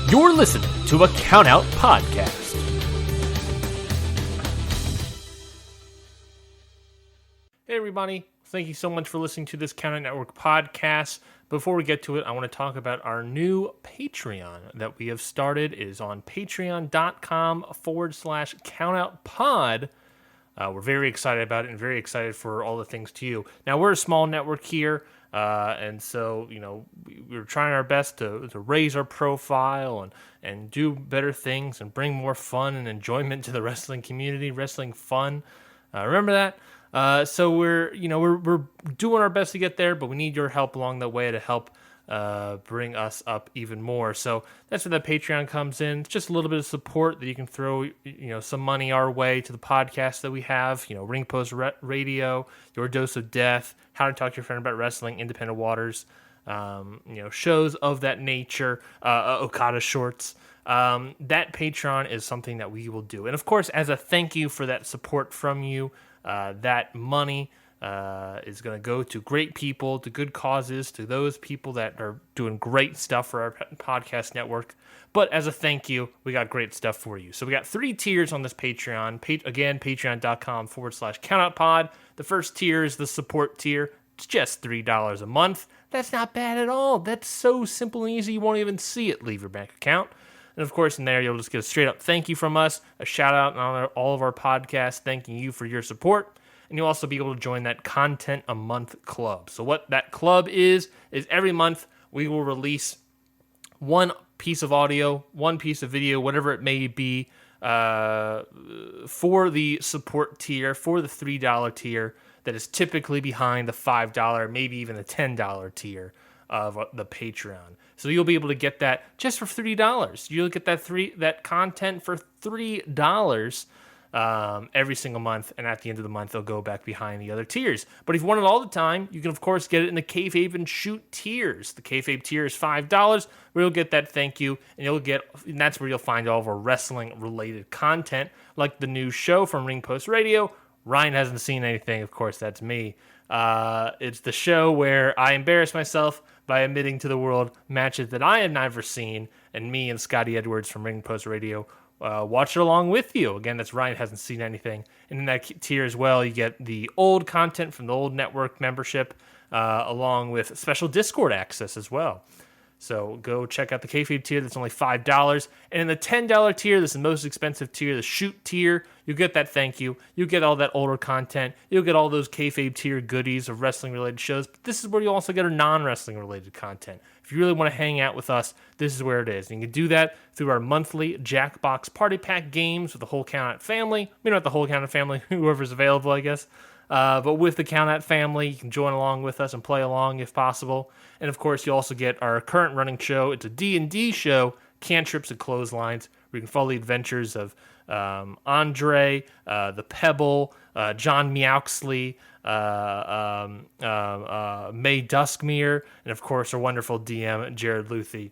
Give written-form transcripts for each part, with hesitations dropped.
You're listening to a Countout Podcast. Hey everybody, thank you so much for listening to this Countout Network podcast. Before we get to it, I want to talk about our new Patreon that we have started. It is on patreon.com/countoutpod. We're very excited about it and very excited for all the things to you. Now, we're a small network here, and so, we're trying our best to raise our profile and do better things and bring more fun and enjoyment to the wrestling community, wrestling fun. Remember that? So we're doing our best to get there, but we need your help along the way to help bring us up even more. So that's where the Patreon comes in. It's just a little bit of support that you can throw, some money our way to the podcast that we have, Ring Post Radio, Your Dose of Death, How to Talk to Your Friend About Wrestling, Independent Waters, shows of that nature, Okada shorts. That Patreon is something that we will do. And of course, as a thank you for that support from you, that money is going to go to great people, to good causes, to those people that are doing great stuff for our podcast network. But as a thank you, we got great stuff for you. So we got 3 tiers on this Patreon. Again, patreon.com/countoutpod. The first tier is the support tier. It's just $3 a month. That's not bad at all. That's so simple and easy, you won't even see it leave your bank account. And of course, in there, you'll just get a straight up thank you from us, a shout out on all of our podcasts, thanking you for your support. And you'll also be able to join that Content a Month Club. So what that club is every month we will release one piece of audio, one piece of video, whatever it may be, for the support tier, for the $3 tier that is typically behind the $5, maybe even the $10 tier of the Patreon. So you'll be able to get that just for $3. You'll get that content for $3 every single month, and at the end of the month, they'll go back behind the other tiers. But if you want it all the time, you can, of course, get it in the Kayfabe and Shoot tiers. The Kayfabe tier is $5, where you'll get that thank you, and that's where you'll find all of our wrestling-related content, like the new show from Ring Post Radio. Ryan hasn't seen anything, of course, that's me. It's the show where I embarrass myself by admitting to the world matches that I had never seen, and me and Scotty Edwards from Ring Post Radio watch it along with you. Again, that's Ryan hasn't seen anything. And in that tier as well, you get the old content from the old network membership, along with special Discord access as well. So go check out the Kayfabe tier. That's only $5. And in the $10 tier, this is the most expensive tier, the Shoot tier, you get that thank you. You get all that older content. You'll get all those Kayfabe tier goodies of wrestling-related shows. But this is where you also get our non-wrestling-related content. If you really want to hang out with us, this is where it is. And you can do that through our monthly Jackbox Party Pack games with the whole Countout family. Maybe not the whole Countout family, whoever's available, I guess. But with the Countout family, you can join along with us and play along if possible. And of course, you also get our current running show. It's a D&D show, Cantrips and Clotheslines, where you can follow the adventures of Andre, the Pebble, John Meowxley, May Duskmere, and of course our wonderful DM, Jared Luthi.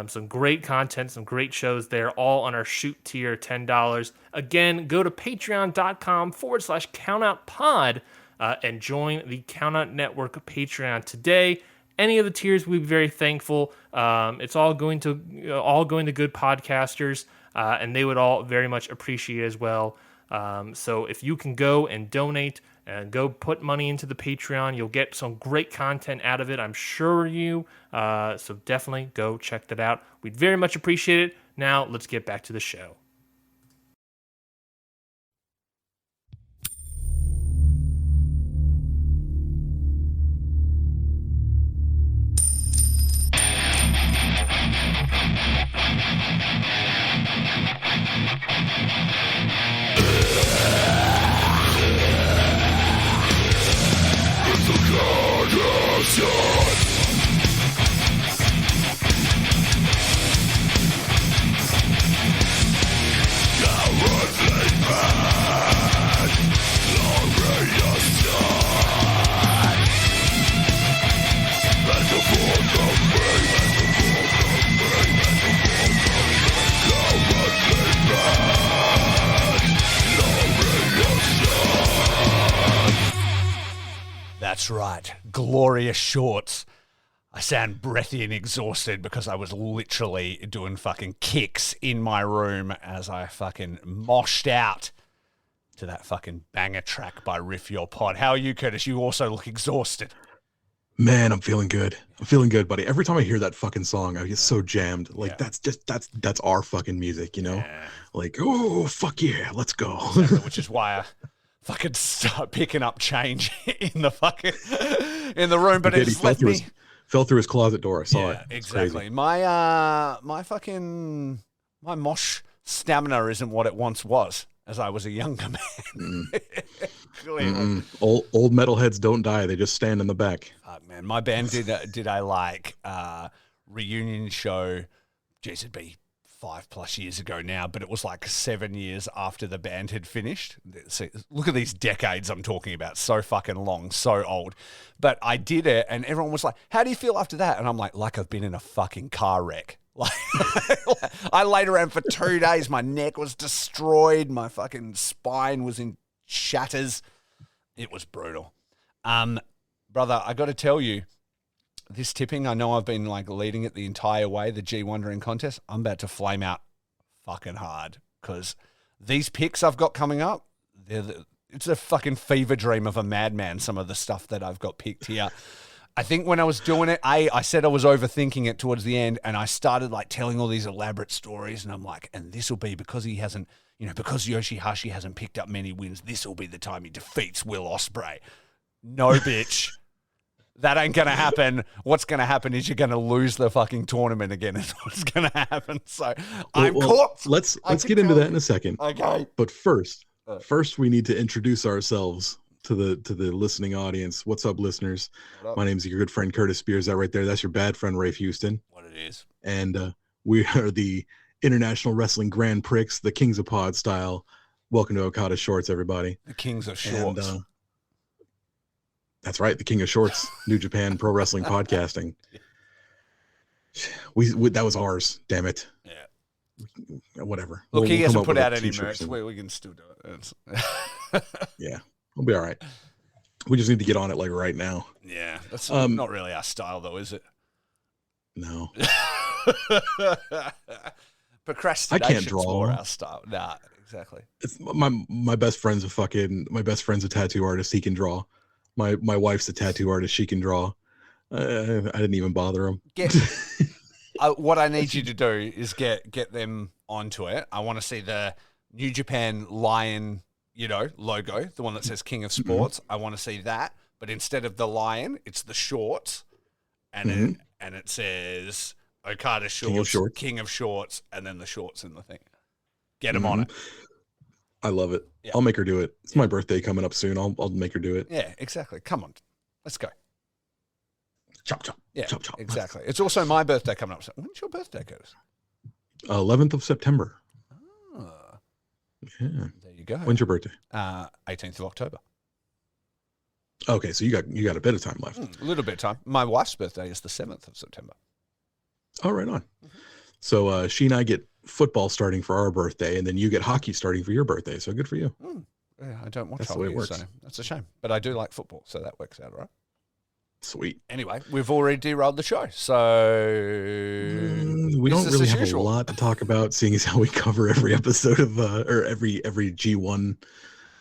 Some great content, some great shows there, all on our Shoot tier, $10. Again, go to patreon.com/countoutpod and join the Countout Network Patreon today. Any of the tiers, we'd be very thankful. It's all going to good podcasters, and they would all very much appreciate it as well. So if you can go and donate and go put money into the Patreon, you'll get some great content out of it, I'm sure you. So definitely go check that out. We'd very much appreciate it. Now let's get back to the show. That's right, glorious shorts. I sound breathy and exhausted because I was literally doing fucking kicks in my room as I fucking moshed out to that fucking banger track by Riff Your Pod. How are you, Curtis? You also look exhausted. Man, I'm feeling good. I'm feeling good, buddy. Every time I hear that fucking song, I get so jammed. Like that's our fucking music, you know? Yeah. Like, oh fuck yeah, let's go. Exactly, which is why I fucking start picking up change in the fucking in the room, but He it did. He just left me. Fell through his closet door. I saw it. It's Exactly. crazy. My mosh stamina isn't what it once was as I was a younger man. Clearly. Old metalheads don't die; they just stand in the back. Fuck, man. My band did a reunion show. Geez, it'd be 5+ years ago now, but it was like 7 years after the band had finished. See, look at these decades I'm talking about. So fucking long, so old. But I did it, and everyone was like, "How do you feel after that?" And I'm like I've been in a fucking car wreck. Like, I laid around for 2 days. My neck was destroyed. My fucking spine was in shatters. It was brutal. Brother, I got to tell you, this tipping, I know I've been like leading it the entire way, the G Wondering contest. I'm about to flame out fucking hard because these picks I've got coming up, it's a fucking fever dream of a madman, some of the stuff that I've got picked here. I think when I was doing it, I said I was overthinking it towards the end, and I started like telling all these elaborate stories, and I'm like, and this will be because he hasn't, because Yoshihashi hasn't picked up many wins, this will be the time he defeats Will Ospreay. No, bitch. That ain't going to happen. What's going to happen is you're going to lose the fucking tournament again is what's going to happen. So I'm caught. Let's get into that in a second. Okay. But first we need to introduce ourselves to the listening audience. What's up, listeners? My name's your good friend Curtis Spears. That right there, that's your bad friend Rafe Houston. What it is. And we are the International Wrestling Grand Prix, the Kings of Pod style. Welcome to Okada Shorts, everybody. The Kings of Shorts. And, that's right, the King of Shorts, New Japan Pro Wrestling Podcasting. We that was ours. Damn it. Yeah. Whatever. Look, he hasn't put out any merch. We can still do it. Yeah, we'll be all right. We just need to get on it like right now. Yeah, that's not really our style, though, is it? No. Procrastination. I can't draw. More our style. Nah, exactly. It's my best friend's a tattoo artist. He can draw. My wife's a tattoo artist. She can draw. I didn't even bother him. What I need you to do is get them onto it. I want to see the New Japan lion, logo, the one that says King of Sports. I want to see that, but instead of the lion, it's the shorts, and it says Okada Shorts, King of Shorts, and then the shorts in the thing. Get them on it. I love it. Yeah. I'll make her do it. It's my birthday coming up soon. I'll make her do it. Yeah, exactly. Come on. Let's go. Chop, chop. Yeah, chop, chop. Exactly. It's also my birthday coming up. So when's your birthday, Curtis? 11th of September. Oh. Yeah. There you go. When's your birthday? 18th of October. Okay, so you got a bit of time left. A little bit of time. My wife's birthday is the 7th of September. Oh, right on. So she and I get football starting for our birthday, and then you get hockey starting for your birthday. So good for you. Yeah, I don't watch hockey, the way it works. So that's a shame. But I do like football, so that works out, right? Sweet. Anyway, we've already derailed the show, so we don't really have a lot to talk about, seeing as how we cover every episode of or every G1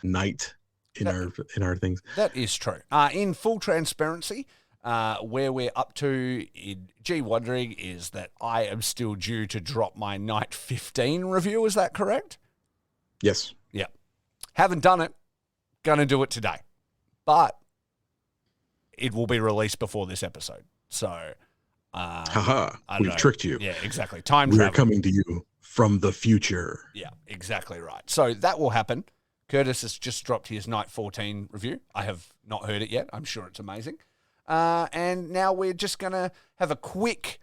night in our things. That is true. In full transparency, where we're up to in G Wondering is that I am still due to drop my Night 15 review. Is that correct? Yes. Yeah. Haven't done it. Gonna do it today. But it will be released before this episode. So, we've tricked you. Yeah, exactly. Time travel. We're coming to you from the future. Yeah, exactly right. So that will happen. Curtis has just dropped his Night 14 review. I have not heard it yet. I'm sure it's amazing. And now we're just going to have a quick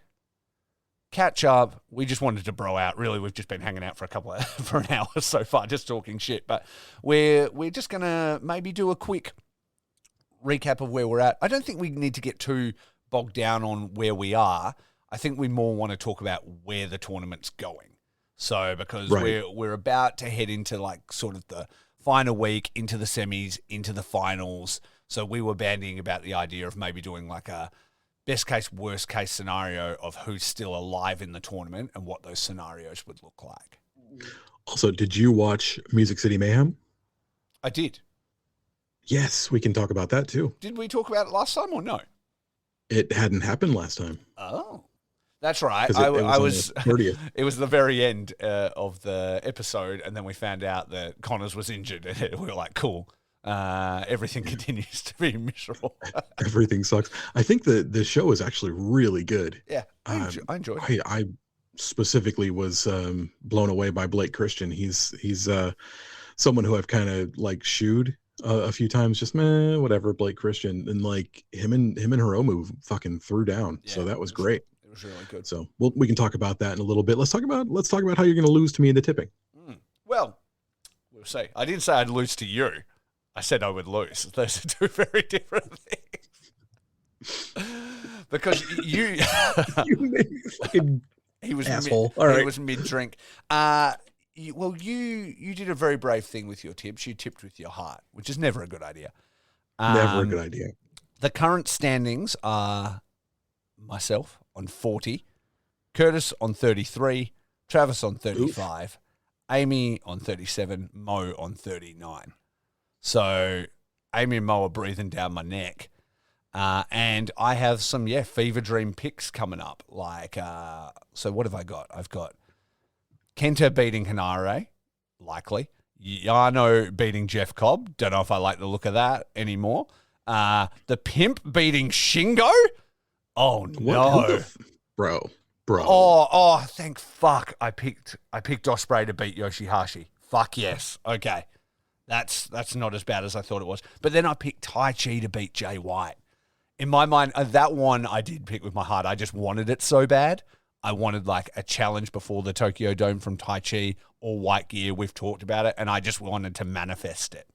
catch up. We just wanted to bro out. Really, we've just been hanging out for for an hour so far, just talking shit. But we're just going to maybe do a quick recap of where we're at. I don't think we need to get too bogged down on where we are. I think we more want to talk about where the tournament's going. So because we're about to head into like sort of the final week, into the semis, into the finals. So we were bandying about the idea of maybe doing like a best case, worst case scenario of who's still alive in the tournament and what those scenarios would look like. Also, did you watch Music City Mayhem? I did. Yes, we can talk about that too. Did we talk about it last time or no? It hadn't happened last time. Oh, that's right. It was on the 30th. It was the very end of the episode, and then we found out that Connors was injured, and we were like, "Cool." Everything continues to be miserable. Everything sucks. I think the show is actually really good. Yeah, I enjoyed it. I specifically was blown away by Blake Christian. He's someone who I've kind of like shooed a few times, just whatever, Blake Christian, and like him and Hiromu fucking threw down. Yeah, so that was great. It was really good. So we can talk about that in a little bit. Let's talk about how you're going to lose to me in the tipping. Well, we'll see. I didn't say I'd lose to you. I said I would lose. Those are two very different things. Because you fucking he was asshole. All right. He was mid-drink. You did a very brave thing with your tips. You tipped with your heart, which is never a good idea. Never a good idea. The current standings are myself on 40, Curtis on 33, Travis on 35, Amy on 37, Mo on 39. So Amy and Mo are breathing down my neck. And I have some, fever dream picks coming up. Like, so what have I got? I've got Kenta beating Hinare, likely. Yano beating Jeff Cobb. Don't know if I like the look of that anymore. The Pimp beating Shingo. Oh, no. Bro. Oh, thank fuck. I picked Ospreay to beat Yoshihashi. Fuck yes. Okay. That's not as bad as I thought it was. But then I picked Tai Chi to beat Jay White. In my mind, that one I did pick with my heart. I just wanted it so bad. I wanted like a challenge before the Tokyo Dome from Tai Chi or White Gear. We've talked about it, and I just wanted to manifest it.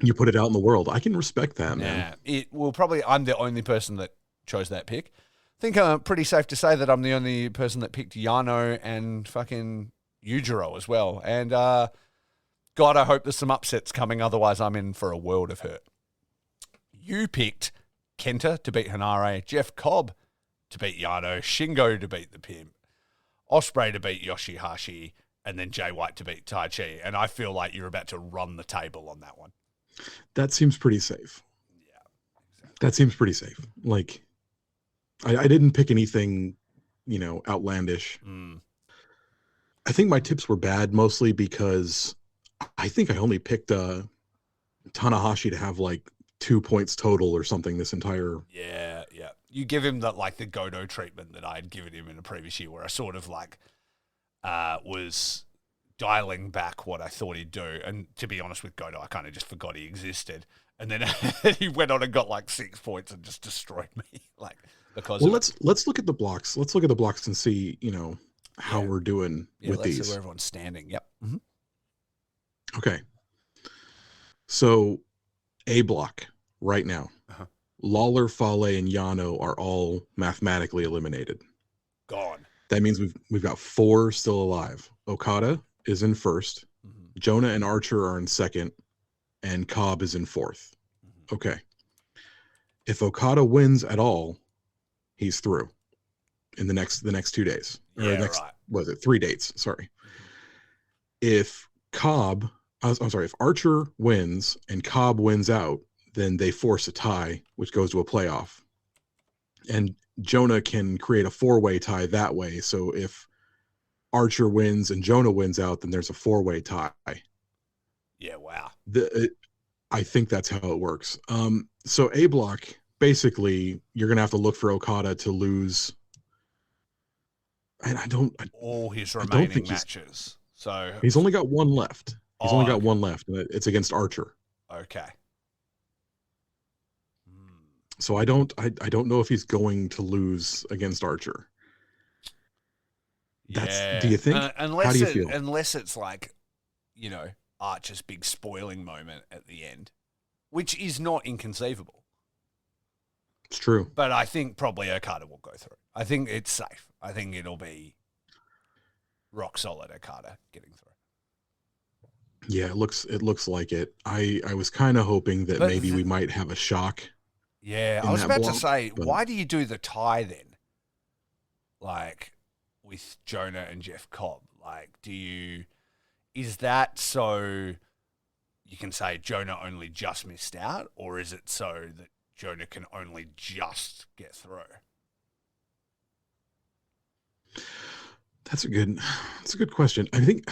You put it out in the world. I can respect that, man. Yeah, I'm the only person that chose that pick. I think I'm pretty safe to say that I'm the only person that picked Yano and fucking Yujiro as well. And God, I hope there's some upsets coming. Otherwise, I'm in for a world of hurt. You picked Kenta to beat Hinare, Jeff Cobb to beat Yano, Shingo to beat the Pimp, Ospreay to beat Yoshihashi, and then Jay White to beat Tai Chi. And I feel like you're about to run the table on that one. That seems pretty safe. Yeah, exactly. That seems pretty safe. Like, I didn't pick anything, outlandish. I think my tips were bad mostly because I think I only picked Tanahashi to have like 2 points total or something this entire. Yeah. You give him the Goto treatment that I had given him in a previous year, where I sort of was dialing back what I thought he'd do. And to be honest with Goto, I kind of just forgot he existed. And then he went on and got like 6 points and just destroyed me. Let's look at the blocks. Let's look at the blocks and see, how we're doing with these. See where everyone's standing. Yep. Mm-hmm. Okay. So A block right now. Lawler, Fale, and Yano are all mathematically eliminated. Gone. That means we've got 4 still alive. Okada is in first. Jonah and Archer are in second, and Cobb is in fourth. Okay. If Okada wins at all, he's through in the next 2 days. Or right. Was it 3 dates? Sorry. If Archer wins and Cobb wins out, then they force a tie, which goes to a playoff. And Jonah can create a 4-way tie that way. So if Archer wins and Jonah wins out, then there's a 4-way tie. Yeah, wow. I think that's how it works. So A block, basically, you're going to have to look for Okada to lose. And all his remaining matches. So he's only got one left. He's only got one left, and it's against Archer. Okay. So I don't know if he's going to lose against Archer. Do you think? How do you feel? Unless it's like, Archer's big spoiling moment at the end, which is not inconceivable. It's true. But I think probably Okada will go through. I think it's safe. I think it'll be rock solid Okada getting through. Yeah, it looks like it. I was kind of hoping that maybe we might have a shock Yeah, I in was that about to block, say, but- why do you do the tie then? Like with Jonah and Jeff Cobb, like, is that so you can say Jonah only just missed out, or is it so that Jonah can only just get through? That's a good question. I think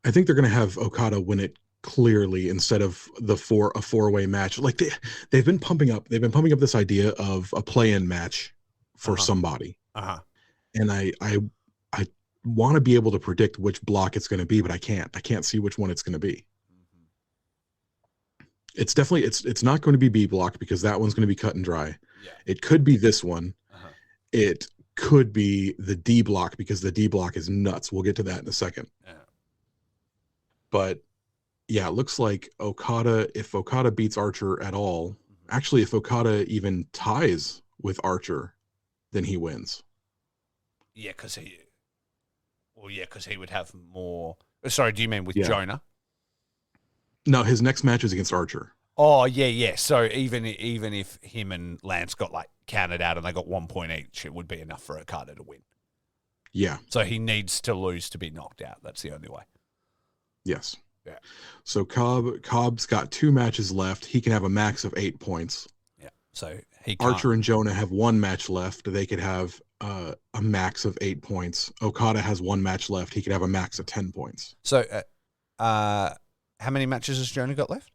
they're going to have Okada win it clearly instead of a four-way match. Like they've been pumping up this idea of a play-in match for somebody. Uh-huh. And I want to be able to predict which block it's going to be, but I can't see which one it's going to be. It's definitely it's not going to be B block because that one's going to be cut and dry. Yeah. It could be this one. Uh-huh. It could be the D block because the D block is nuts. We'll get to that in a second. Yeah. But yeah, it looks like if Okada beats Archer at all, actually, if Okada even ties with Archer, then he wins. Yeah, because he would have more. Sorry, do you mean with Jonah? No, his next match is against Archer. Oh, yeah. So even if him and Lance got like counted out and they got 1 point each, it would be enough for Okada to win. Yeah. So he needs to lose to be knocked out. That's the only way. Yes. Yeah. So Cobb's got 2 matches left. He can have a max of 8 points. Yeah. So he can't. Archer and Jonah have 1 match left. They could have a max of 8 points. Okada has 1 match left. He could have a max of 10 points. So, how many matches has Jonah got left?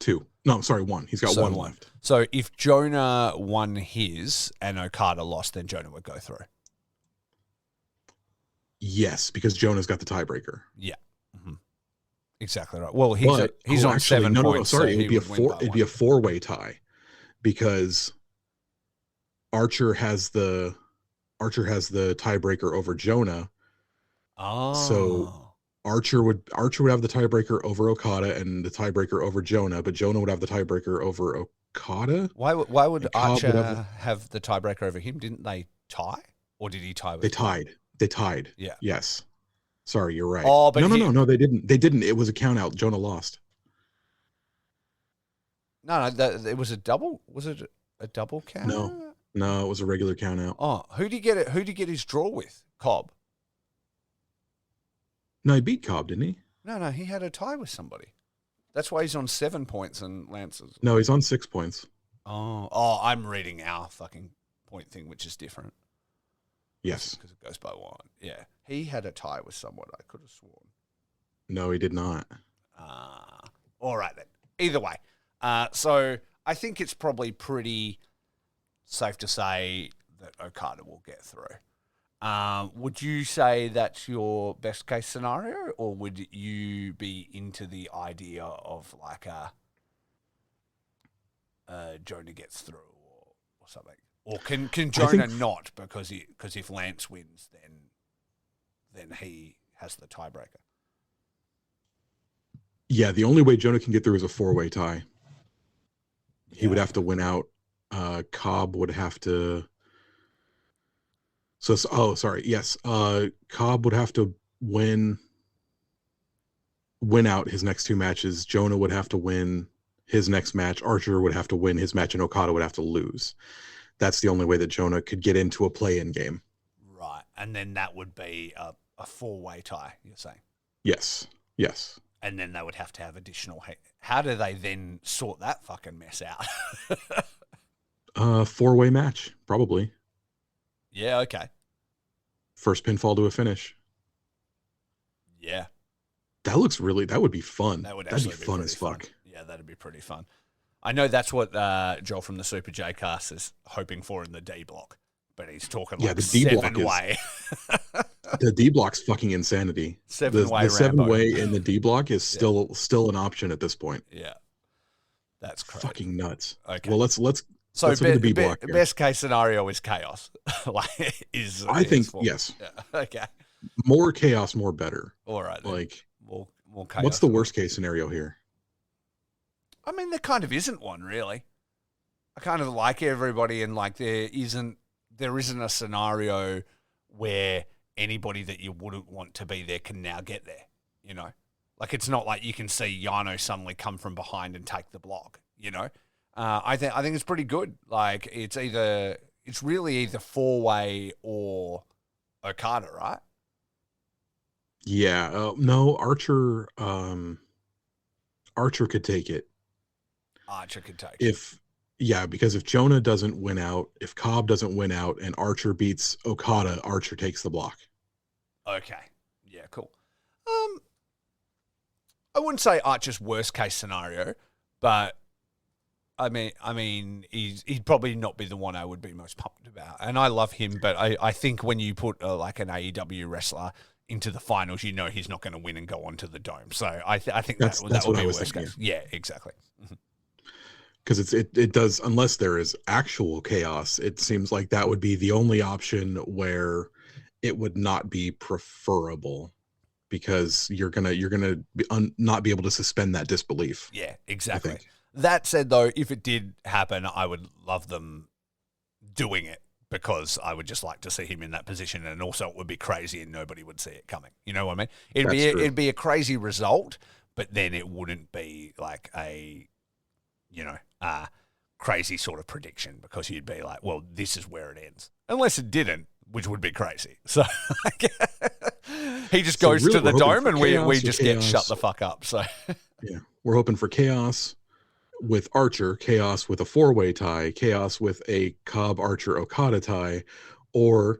2. No, sorry, 1. He's got 1 left. So if Jonah won his and Okada lost, then Jonah would go through. Yes, because Jonah's got the tiebreaker. Yeah. Mm-hmm. Exactly right. Well, he's on actually, 7 points. Sorry, so it'd be a 4-way tie because Archer has the tiebreaker over Jonah. Oh. So Archer would have the tiebreaker over Okada and the tiebreaker over Jonah, but Jonah would have the tiebreaker over Okada. Why would Archer have the tiebreaker over him? Didn't they tie, or did he tie with? They tied. Yeah. Yes. Sorry, you're right. Oh, but no, they didn't. They didn't. It was a count out. Jonah lost. No, it was a double. Was it a double count? No, it was a regular count out. Oh, who'd he get his draw with? Cobb. No, he beat Cobb, didn't he? No, he had a tie with somebody. That's why he's on 7 points and Lance's. No, he's on 6 points. Oh, I'm reading our fucking point thing, which is different. Yes. Because it goes by 1. Yeah. He had a tie with someone, I could have sworn. No, he did not. All right, then. Either way. So I think it's probably pretty safe to say that Okada will get through. Would you say that's your best case scenario, or would you be into the idea of like Jonah gets through or something? Or can Jonah not because if Lance wins, then he has the tiebreaker? Yeah, the only way Jonah can get through is a 4-way tie. He would have to win out. Cobb would have to. Sorry. Yes. Cobb would have to win out his next 2 matches. Jonah would have to win his next match. Archer would have to win his match, and Okada would have to lose. That's the only way that Jonah could get into a play-in game. Right. And then that would be a 4-way tie, you're saying? Yes. And then they would have to have additional. How do they then sort that fucking mess out? 4-way match, probably. Yeah, okay. First pinfall to a finish. Yeah. That would be fun. That'd be fun as fuck. Yeah, that'd be pretty fun. I know that's what Joel from the Super J Cast is hoping for in the D block, but he's talking like the D block 7-way. The D block's fucking insanity. 7-way. The 7-way in the D block is still an option at this point. Yeah, that's crazy. Fucking nuts. Okay, well let's look at the B block. Best case scenario is chaos. I think yes. Yeah. Okay. More chaos, more better. All right. Then. Like more chaos. What's the worst case scenario here? I mean, there kind of isn't one really. I kind of like everybody, and like there isn't a scenario where anybody that you wouldn't want to be there can now get there. You know, like it's not like you can see Yano suddenly come from behind and take the block. You know, I think it's pretty good. Like it's really either 4-way or Okada, right? Yeah. No, Archer could take it. Archer could take it. Because if Jonah doesn't win out, if Cobb doesn't win out, and Archer beats Okada, Archer takes the block. Okay. Yeah, cool. I wouldn't say Archer's worst case scenario, but I mean, he'd probably not be the one I would be most pumped about. And I love him, but I think when you put like an AEW wrestler into the finals, you know he's not going to win and go on to the Dome. So I think that would be worst case. Yeah, exactly. Because it does, unless there is actual chaos, it seems like that would be the only option where it would not be preferable, because you're gonna not be able to suspend that disbelief. Yeah, exactly. That said, though, if it did happen, I would love them doing it, because I would just like to see him in that position, and also it would be crazy and nobody would see it coming. You know what I mean? It'd be a crazy result, but then it wouldn't be like a crazy sort of prediction, because you'd be like, well, this is where it ends, unless it didn't, which would be crazy. So he just goes to the Dome and we just get shut the fuck up. So yeah, we're hoping for chaos with Archer, chaos with a 4-way tie, chaos with a Cobb Archer Okada tie, or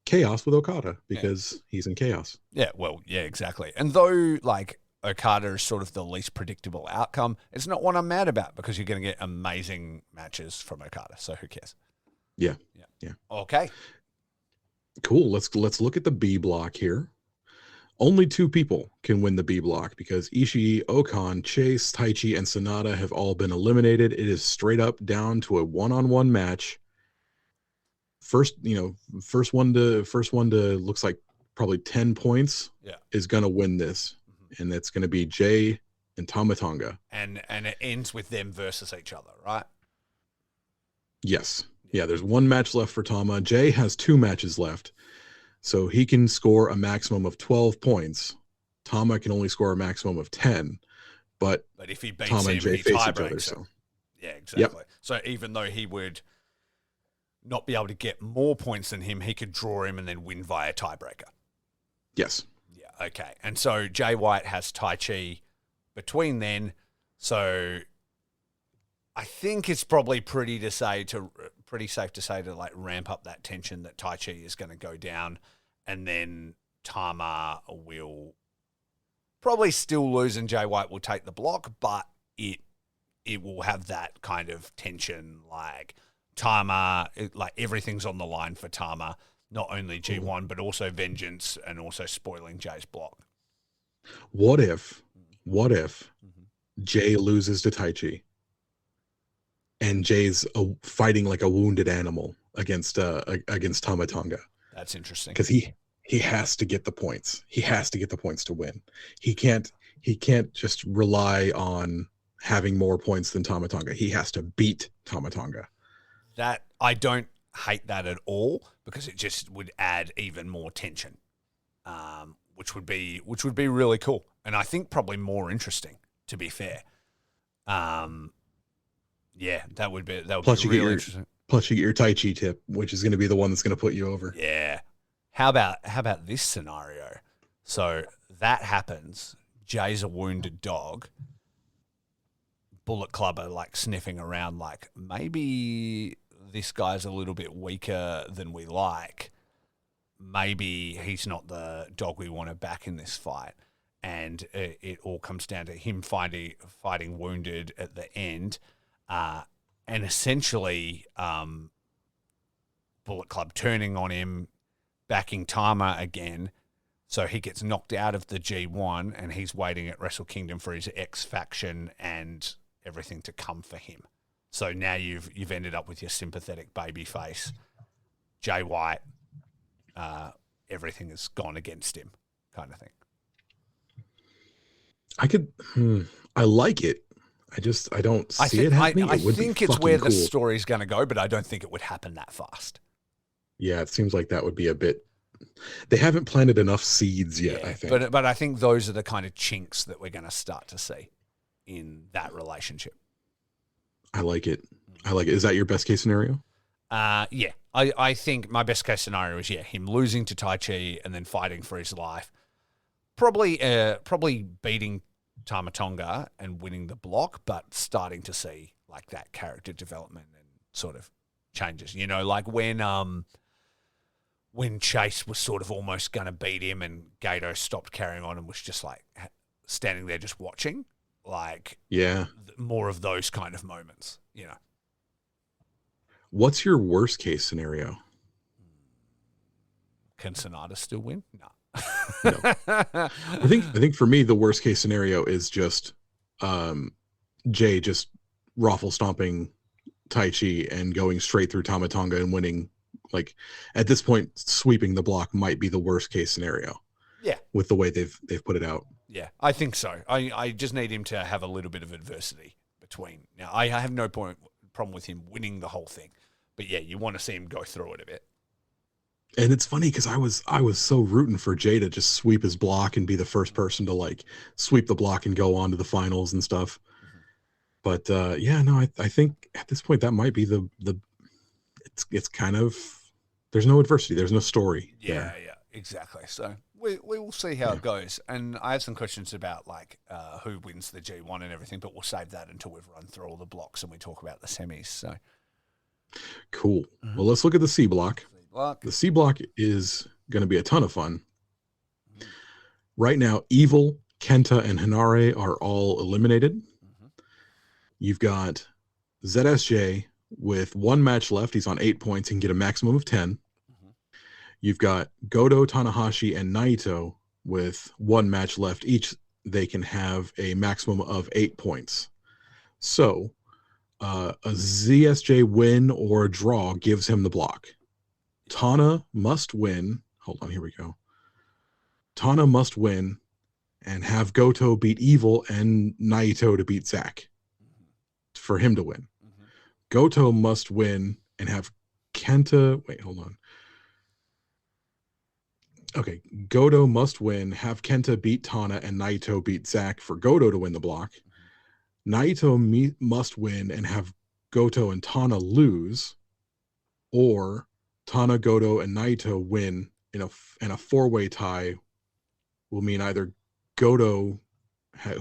chaos with Okada because he's in chaos. Yeah, well, yeah, exactly. And though like Okada is sort of the least predictable outcome, it's not one I'm mad about, because you're going to get amazing matches from Okada. So who cares? Yeah. Okay. Cool. Let's look at the B block here. Only 2 people can win the B block, because Ishii, Okan, Chase, Taichi, and Sonata have all been eliminated. It is straight up down to a one-on-one match. First one to looks like probably 10 points is gonna win this. And that's gonna be Jay and Tama Tonga. And it ends with them versus each other, right? Yes. Yeah, there's 1 match left for Tama. Jay has 2 matches left. So he can score a maximum of 12 points. Tama can only score a maximum of 10. But if he beats Tama him, and Jay he face each tiebreaks other. So. Yeah, exactly. So even though he would not be able to get more points than him, he could draw him and then win via tiebreaker. Yes. Yeah, okay. And so Jay White has Tai Chi between then. So I think it's probably pretty safe to say to like ramp up that tension that Tai Chi is going to go down, and then Tama will probably still lose and Jay White will take the block, but it will have that kind of tension, like Tama, like everything's on the line for Tama, not only G1 but also vengeance and also spoiling Jay's block. What if Jay loses to Taichi and Jay's fighting like a wounded animal against Tama Tonga? That's interesting. Because he has to get the points. He has to get the points to win. He can't just rely on having more points than Tama Tonga. He has to beat Tama Tonga. That I don't hate that at all, because it just would add even more tension, which would be really cool, and I think probably more interesting, to be fair. Yeah, that would be really interesting. Plus, you get your Tai Chi tip, which is going to be the one that's going to put you over. Yeah. How about this scenario? So that happens. Jay's a wounded dog. Bullet Club are like sniffing around, like maybe this guy's a little bit weaker than we like. Maybe he's not the dog we want to back in this fight. And it all comes down to him fighting wounded at the end. And essentially, Bullet Club turning on him, backing Tama again, so he gets knocked out of the G1 and he's waiting at Wrestle Kingdom for his X faction and everything to come for him. So now you've ended up with your sympathetic babyface, Jay White. Everything has gone against him, kind of thing. I like it. I don't see it happening. I think it's where the story's going to go, but I don't think it would happen that fast. Yeah, it seems like that would be a bit. They haven't planted enough seeds yet, yeah, I think. But I think those are the kind of chinks that we're going to start to see in that relationship. I like it. I like it. Is that your best case scenario? Yeah. I think my best case scenario is him losing to Tai Chi and then fighting for his life. Probably beating Tama Tonga and winning the block, but starting to see like that character development and sort of changes. You know, like when Chase was sort of almost going to beat him and Gato stopped carrying on and was just like standing there just watching. Like, Yeah. More of those kind of moments, you know. What's your worst case scenario? Can Sonata still win? No. No. I think for me the worst case scenario is just Jay just raffle stomping Tai Chi and going straight through Tama Tonga and winning. Like at this point, sweeping the block might be the worst case scenario. Yeah. With the way they've put it out. Yeah, I think so. I just need him to have a little bit of adversity between. Now, I have no problem with him winning the whole thing. But yeah, you want to see him go through it a bit. And it's funny because I was so rooting for Jay to just sweep his block and be the first person to like sweep the block and go on to the finals and stuff. But I think at this point that might be the it's kind of there's no adversity, there's no story. Yeah, exactly. So we will see how it goes. And I have some questions about like who wins the G1 and everything, but we'll save that until we've run through all the blocks and we talk about the semis. So cool. Well, let's look at the C block. The C block is going to be a ton of fun. Right now, Evil, Kenta, and Hinare are all eliminated. You've got ZSJ with one match left. He's on 8 points and can get a maximum of 10. You've got Goto, Tanahashi, and Naito with one match left. Each they can have a maximum of 8 points. So a ZSJ win or a draw gives him the block. Tana must win. Hold on, here we go. Tana must win and have Goto beat Evil and Naito to beat Zack for him to win. Goto must win and have Kenta. Wait, hold on. Okay, Goto must win, have Kenta beat Tana and Naito beat Zack for Goto to win the block. Naito must win and have Goto and Tana lose, or Tana, Goto, and Naito win in a four-way tie will mean either Goto,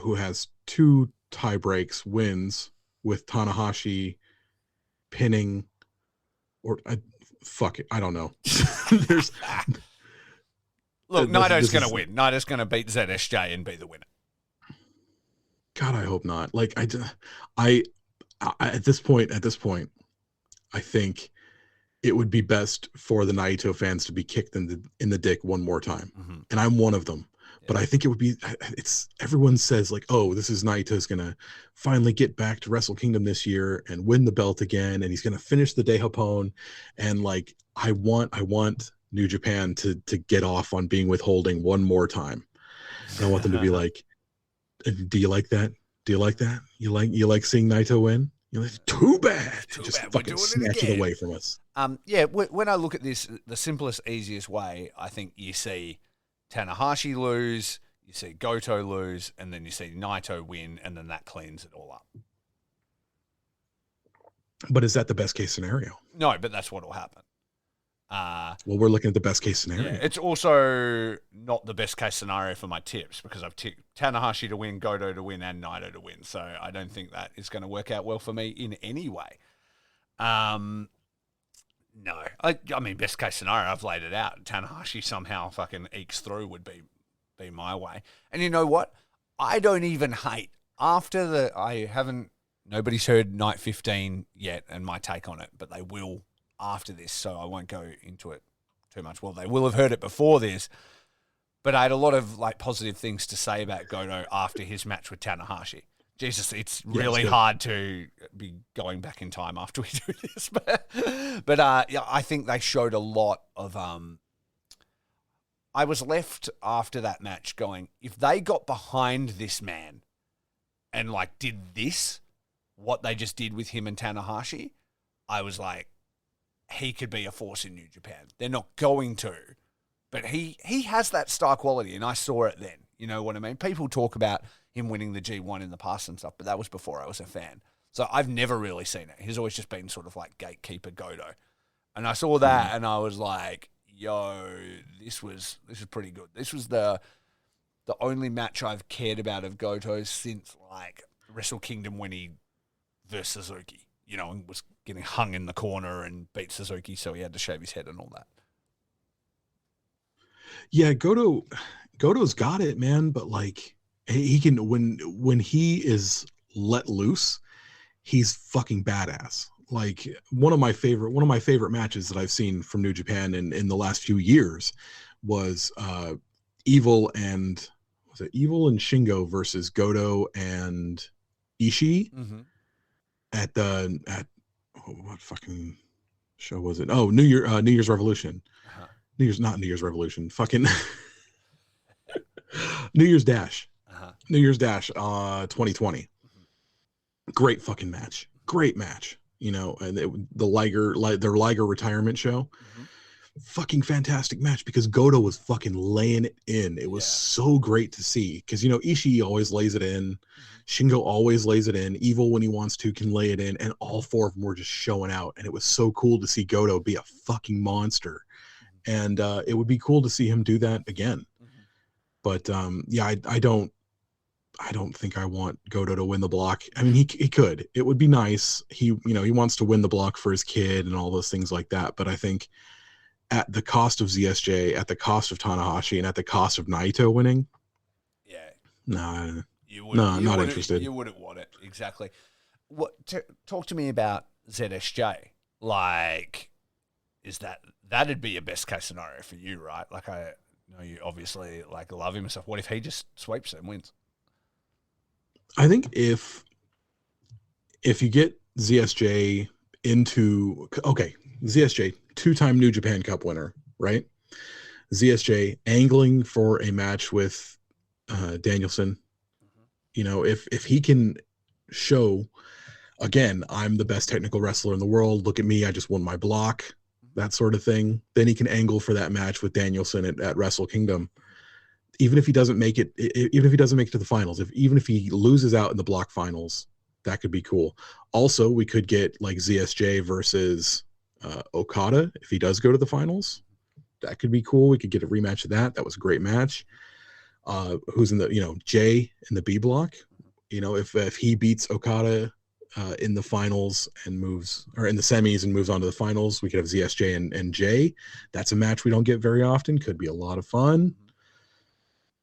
who has 2 tie breaks, wins with Tanahashi pinning, or fuck it, I don't know. Look, Naito's going to win. Naito's going to beat ZSJ and be the winner. God, I hope not. Like I at this point, I think it would be best for the Naito fans to be kicked in the dick one more time. And I'm one of them. But I think it would be, everyone says like, oh, this is Naito's going to finally get back to Wrestle Kingdom this year and win the belt again. And he's going to finish the Dehapon. And like, I want New Japan to get off on being withholding one more time. And I want them to be like, do you like that? Do you like that? You like seeing Naito win? You're like, too bad. Just fucking snatch it away from us. When I look at this, the simplest, easiest way, I think you see Tanahashi lose, you see Goto lose, and then you see Naito win, and then that cleans it all up. But is that the best case scenario? No, but that's what will happen. Well, we're looking at the best case scenario. Yeah, it's also not the best case scenario for my tips because I've tipped Tanahashi to win, Goto to win, and Naito to win. So I don't think that is going to work out well for me in any way. No, I mean, best case scenario, I've laid it out. Tanahashi somehow fucking ekes through would be my way. And you know what? I don't even hate nobody's heard Night 15 yet and my take on it, but they will after this, so I won't go into it too much. Well, they will have heard it before this, but I had a lot of like positive things to say about Goto after his match with Tanahashi. Jesus, it's really hard to be going back in time after we do this, but I think they showed a lot of. I was left after that match going, if they got behind this man and like did this, what they just did with him and Tanahashi, I was like, he could be a force in New Japan. They're not going to, but he has that star quality, and I saw it then. You know what I mean? People talk about him winning the G1 in the past and stuff, but that was before I was a fan. So I've never really seen it. He's always just been sort of like gatekeeper Goto. And I saw that and I was like, yo, this was pretty good. This was the only match I've cared about of Goto since like Wrestle Kingdom when he versus Suzuki, you know, and was getting hung in the corner and beat Suzuki, so he had to shave his head and all that. Yeah, Goto's got it, man, but like he can when he is let loose, he's fucking badass. Like one of my favorite matches that I've seen from New Japan in the last few years was Evil and Shingo versus Goto and Ishii at what fucking show was it? Oh, New Year's Revolution. New Year's Revolution. Fucking New Year's Dash. New Year's Dash 2020. Great fucking match. Great match. You know, and their Liger retirement show. Fucking fantastic match because Goto was fucking laying it in. It was so great to see because, you know, Ishii always lays it in. Shingo always lays it in. Evil, when he wants to, can lay it in. And all four of them were just showing out. And it was so cool to see Goto be a fucking monster. And it would be cool to see him do that again. But yeah, I don't think I want Goto to win the block. I mean, he could. It would be nice. He wants to win the block for his kid and all those things like that. But I think at the cost of ZSJ, at the cost of Tanahashi, and at the cost of Naito winning, not interested. You wouldn't want it, exactly. Talk to me about ZSJ. Like, is that'd be a best case scenario for you, right? Like, I know you obviously like love him and stuff. What if he just sweeps and wins? I think if you get ZSJ into ZSJ, 2-time New Japan Cup winner, right? ZSJ angling for a match with Danielson. You know, if he can show again, I'm the best technical wrestler in the world. Look at me, I just won my block, that sort of thing. Then he can angle for that match with Danielson at Wrestle Kingdom. Even if he doesn't make it to the finals, even if he loses out in the block finals, that could be cool. Also, we could get like ZSJ versus Okada if he does go to the finals. That could be cool. We could get a rematch of that. That was a great match. Who's in the Jay in the B block? You know, if he beats Okada in the finals and moves, or in the semis and moves on to the finals, we could have ZSJ and Jay. That's a match we don't get very often. Could be a lot of fun.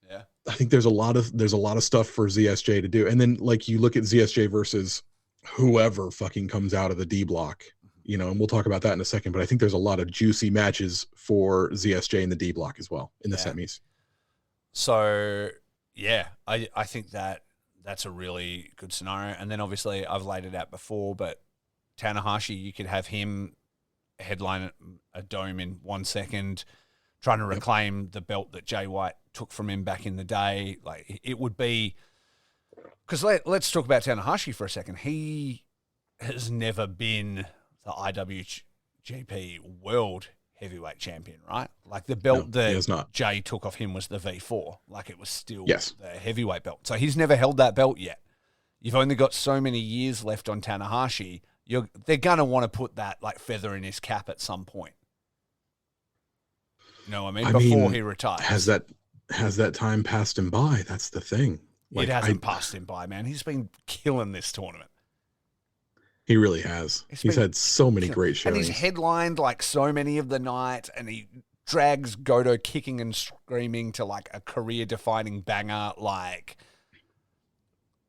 Yeah, I think there's a lot of stuff for ZSJ to do. And then like you look at ZSJ versus whoever fucking comes out of the D block, you know, and we'll talk about that in a second, but I think there's a lot of juicy matches for ZSJ in the D block as well in the semis. So yeah, I think that's a really good scenario. And then obviously I've laid it out before, but Tanahashi, you could have him headline a dome in 1 second, trying to reclaim the belt that Jay White took from him back in the day. Like, it would be, because let's talk about Tanahashi for a second. He has never been the IWGP World Heavyweight Champion, right? Like, the belt that Jay took off him was the V4. Like, it was still the heavyweight belt. So he's never held that belt yet. You've only got so many years left on Tanahashi. They're going to want to put that like feather in his cap at some point. You know what I mean? Before he retires. Has that time passed him by? That's the thing. Like, it hasn't passed him by, man. He's been killing this tournament. He really has. He's had so many great shows. And he's headlined like so many of the night, and he drags Goto kicking and screaming to like a career-defining banger. Like,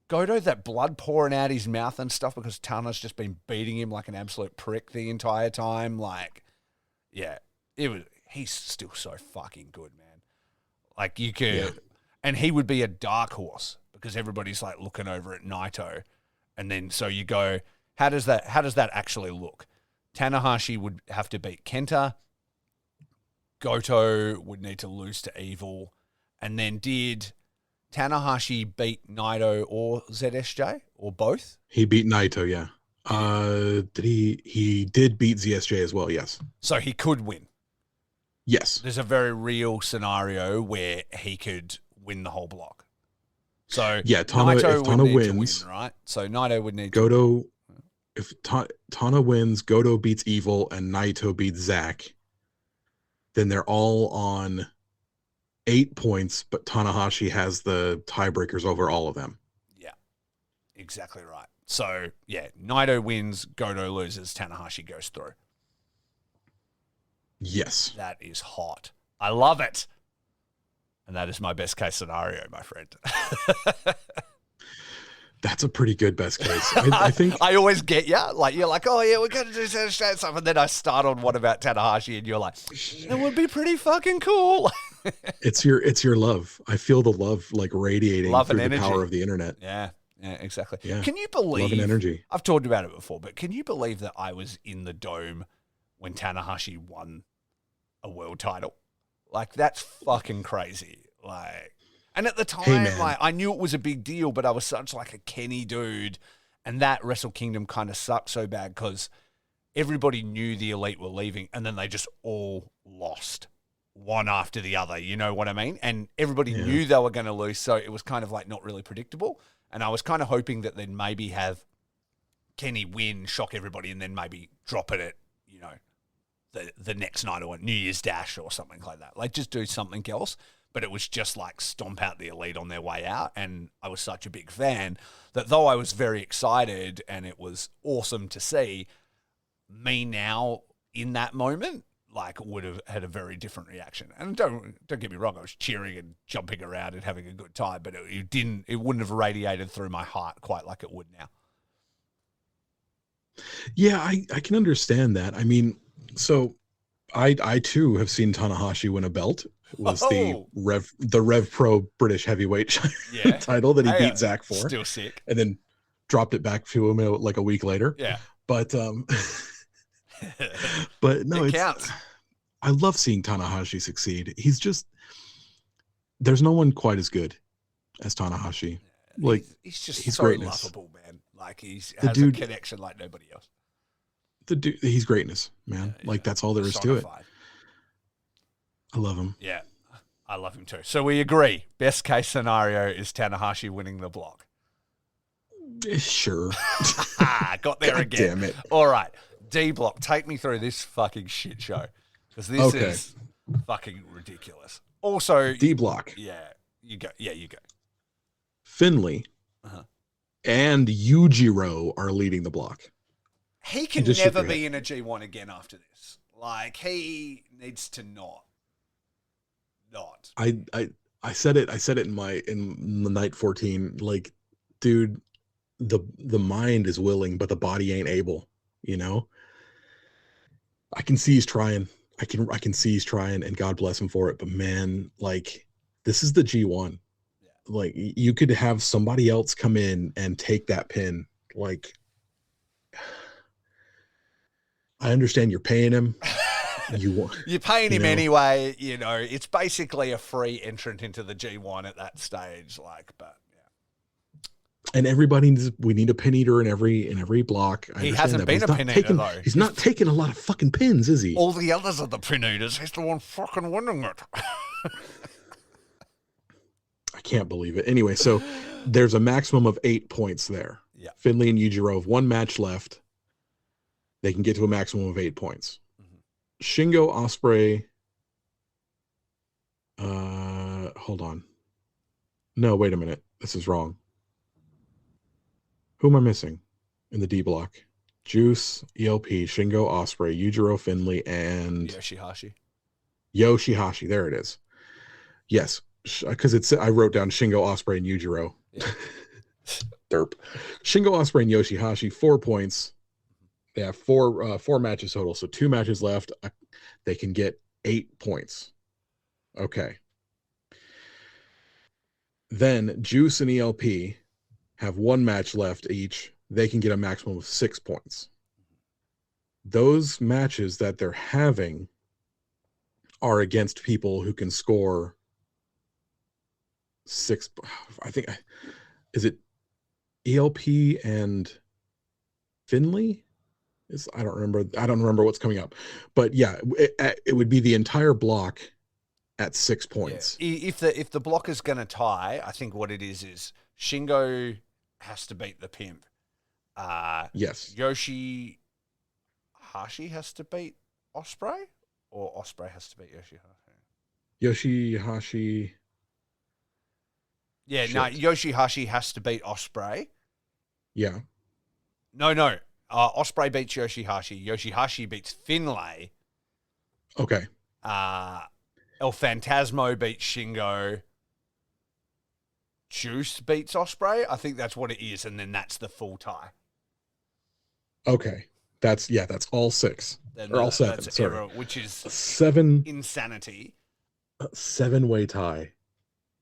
Goto, that blood pouring out his mouth and stuff because Tana's just been beating him like an absolute prick the entire time. Like, yeah, he's still so fucking good, man. Like, you could, and he would be a dark horse because everybody's like looking over at Naito, and then so you go, how does that actually look? Tanahashi would have to beat Kenta. Goto would need to lose to Evil, and then did Tanahashi beat Naito or ZSJ or both? He beat Naito, yeah. Did he did beat ZSJ as well, yes. So he could win. Yes. There's a very real scenario where he could win the whole block. So Yeah, Naito if would Tana need wins, to win, right? So Naito would need to Goto. If Tana wins, Goto beats Evil, and Naito beats Zack, then they're all on 8 points, but Tanahashi has the tiebreakers over all of them. Yeah, exactly right. So, yeah, Naito wins, Goto loses, Tanahashi goes through. Yes. That is hot. I love it. And that is my best case scenario, my friend. That's a pretty good best case. I think I always get you. Like, you're like, oh, yeah, we're going to do stuff. And then I start on what about Tanahashi? And you're like, it would be pretty fucking cool. it's your love. I feel the love like radiating Love through and the power energy. of the internet. Yeah, exactly. Yeah. Can you believe? Love and energy. I've talked about it before, but can you believe that I was in the dome when Tanahashi won a world title? Like, that's fucking crazy. Like, and at the time, man. like, I knew it was a big deal, but I was such like a Kenny dude, and that Wrestle Kingdom kind of sucked so bad because everybody knew the Elite were leaving, and then they just all lost one after the other. You know what I mean? And everybody knew they were going to lose, so it was kind of like not really predictable. And I was kind of hoping that they'd maybe have Kenny win, shock everybody, and then maybe drop it at, you know, the next night or New Year's Dash or something like that. Like, just do something else. But it was just like stomp out the Elite on their way out. And I was such a big fan that though I was very excited and it was awesome to see, me now in that moment, like, would have had a very different reaction. And don't get me wrong, I was cheering and jumping around and having a good time, but it wouldn't have radiated through my heart quite like it would now. Yeah, I can understand that. I mean, so I too have seen Tanahashi win a belt. It was the Rev Pro British Heavyweight title that he beat Zack for. Still sick. And then dropped it back to him like a week later. Yeah. But but no, it counts. I love seeing Tanahashi succeed. He's just, there's no one quite as good as Tanahashi. Like, he's so greatness. Lovable, man. Like, he has a connection like nobody else. The dude, he's greatness, man. Like, that's all there is to it. I love him. Yeah, I love him too. So we agree. Best case scenario is Tanahashi winning the block. Sure. Got there God again. Damn it. All right. D block. Take me through this fucking shit show. Because this is fucking ridiculous. Also, D block. Yeah, you go. Yeah, you go. Finley and Yujiro are leading the block. He can never be in a G1 again after this. Like, he needs to not. I said it in the night 14. Like, dude, the mind is willing, but the body ain't able, you know? I can see he's trying. I can see he's trying, and God bless him for it. But man, like, this is the G1. Yeah. Like, you could have somebody else come in and take that pin. Like, I understand you're paying him. You're paying him anyway. You know, it's basically a free entrant into the G1 at that stage. Like, but yeah. And we need a pin eater in every block. He hasn't been a pin eater though. He's not taking a lot of fucking pins, is he? All the others are the pin eaters. He's the one fucking winning it. I can't believe it. Anyway, so there's a maximum of 8 points there. Yeah. Finley and Yujiro have one match left. They can get to a maximum of 8 points. Shingo, Ospreay. Hold on. No, wait a minute. This is wrong. Who am I missing in the D block? Juice, ELP, Shingo, Ospreay, Yujiro, Finley, and Yoshihashi. There it is. Yes, because I wrote down Shingo, Ospreay, and Yujiro. Yeah. Derp. Shingo, Ospreay, and Yoshihashi, 4 points. They have four matches total, so 2 matches left. They can get 8 points. Okay. Then Juice and ELP have 1 match left each. They can get a maximum of 6 points. Those matches that they're having are against people who can score 6. I think, is it ELP and Finley? I don't remember what's coming up, but yeah, it would be the entire block at 6 points. If the block is going to tie, I think what it is Shingo has to beat the Pimp. Yes. Yoshihashi has to beat Ospreay, or Ospreay has to beat Yoshihashi. Yoshihashi. Yeah, Shit. no, Yoshihashi has to beat Ospreay. Yeah. No. Ospreay beats Yoshihashi. Yoshihashi beats Finlay. Okay. El Phantasmo beats Shingo. Juice beats Ospreay. I think that's what it is, and then that's the full tie. Okay. That's all 6. Then Or all 7, that's sorry. error, which is 7 insanity. a 7-way tie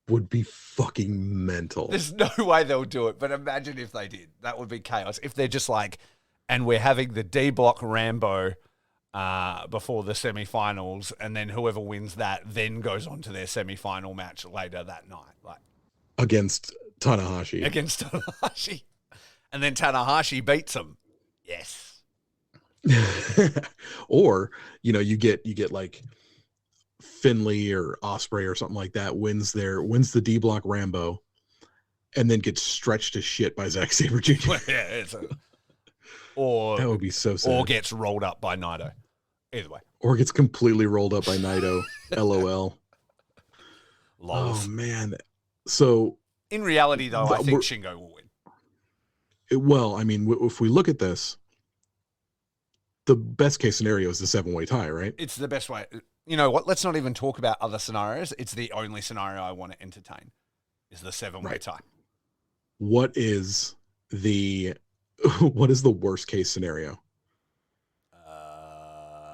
would be fucking mental. There's no way they'll do it, but imagine if they did. That would be chaos. If they're just like, and we're having the D block Rambo before the semi-finals, and then whoever wins that then goes on to their semi-final match later that night, like Against Tanahashi. against Tanahashi, and then Tanahashi beats him. Yes. Or, you get like Finley or Ospreay or something like that wins the D block Rambo, and then gets stretched to shit by Zack Sabre Jr. Yeah, or That would be so sad. or gets rolled up by Naito. Either way. Or gets completely rolled up by Naito. LOL. Lols. Oh man. So In reality, though, I think we're- Shingo will win. well, I mean, if we look at this, the best case scenario is the 7-way tie, right? It's the best way. You know what? Let's not even talk about other scenarios. It's the only scenario I want to entertain is the 7-way Right. tie. What is the worst case scenario?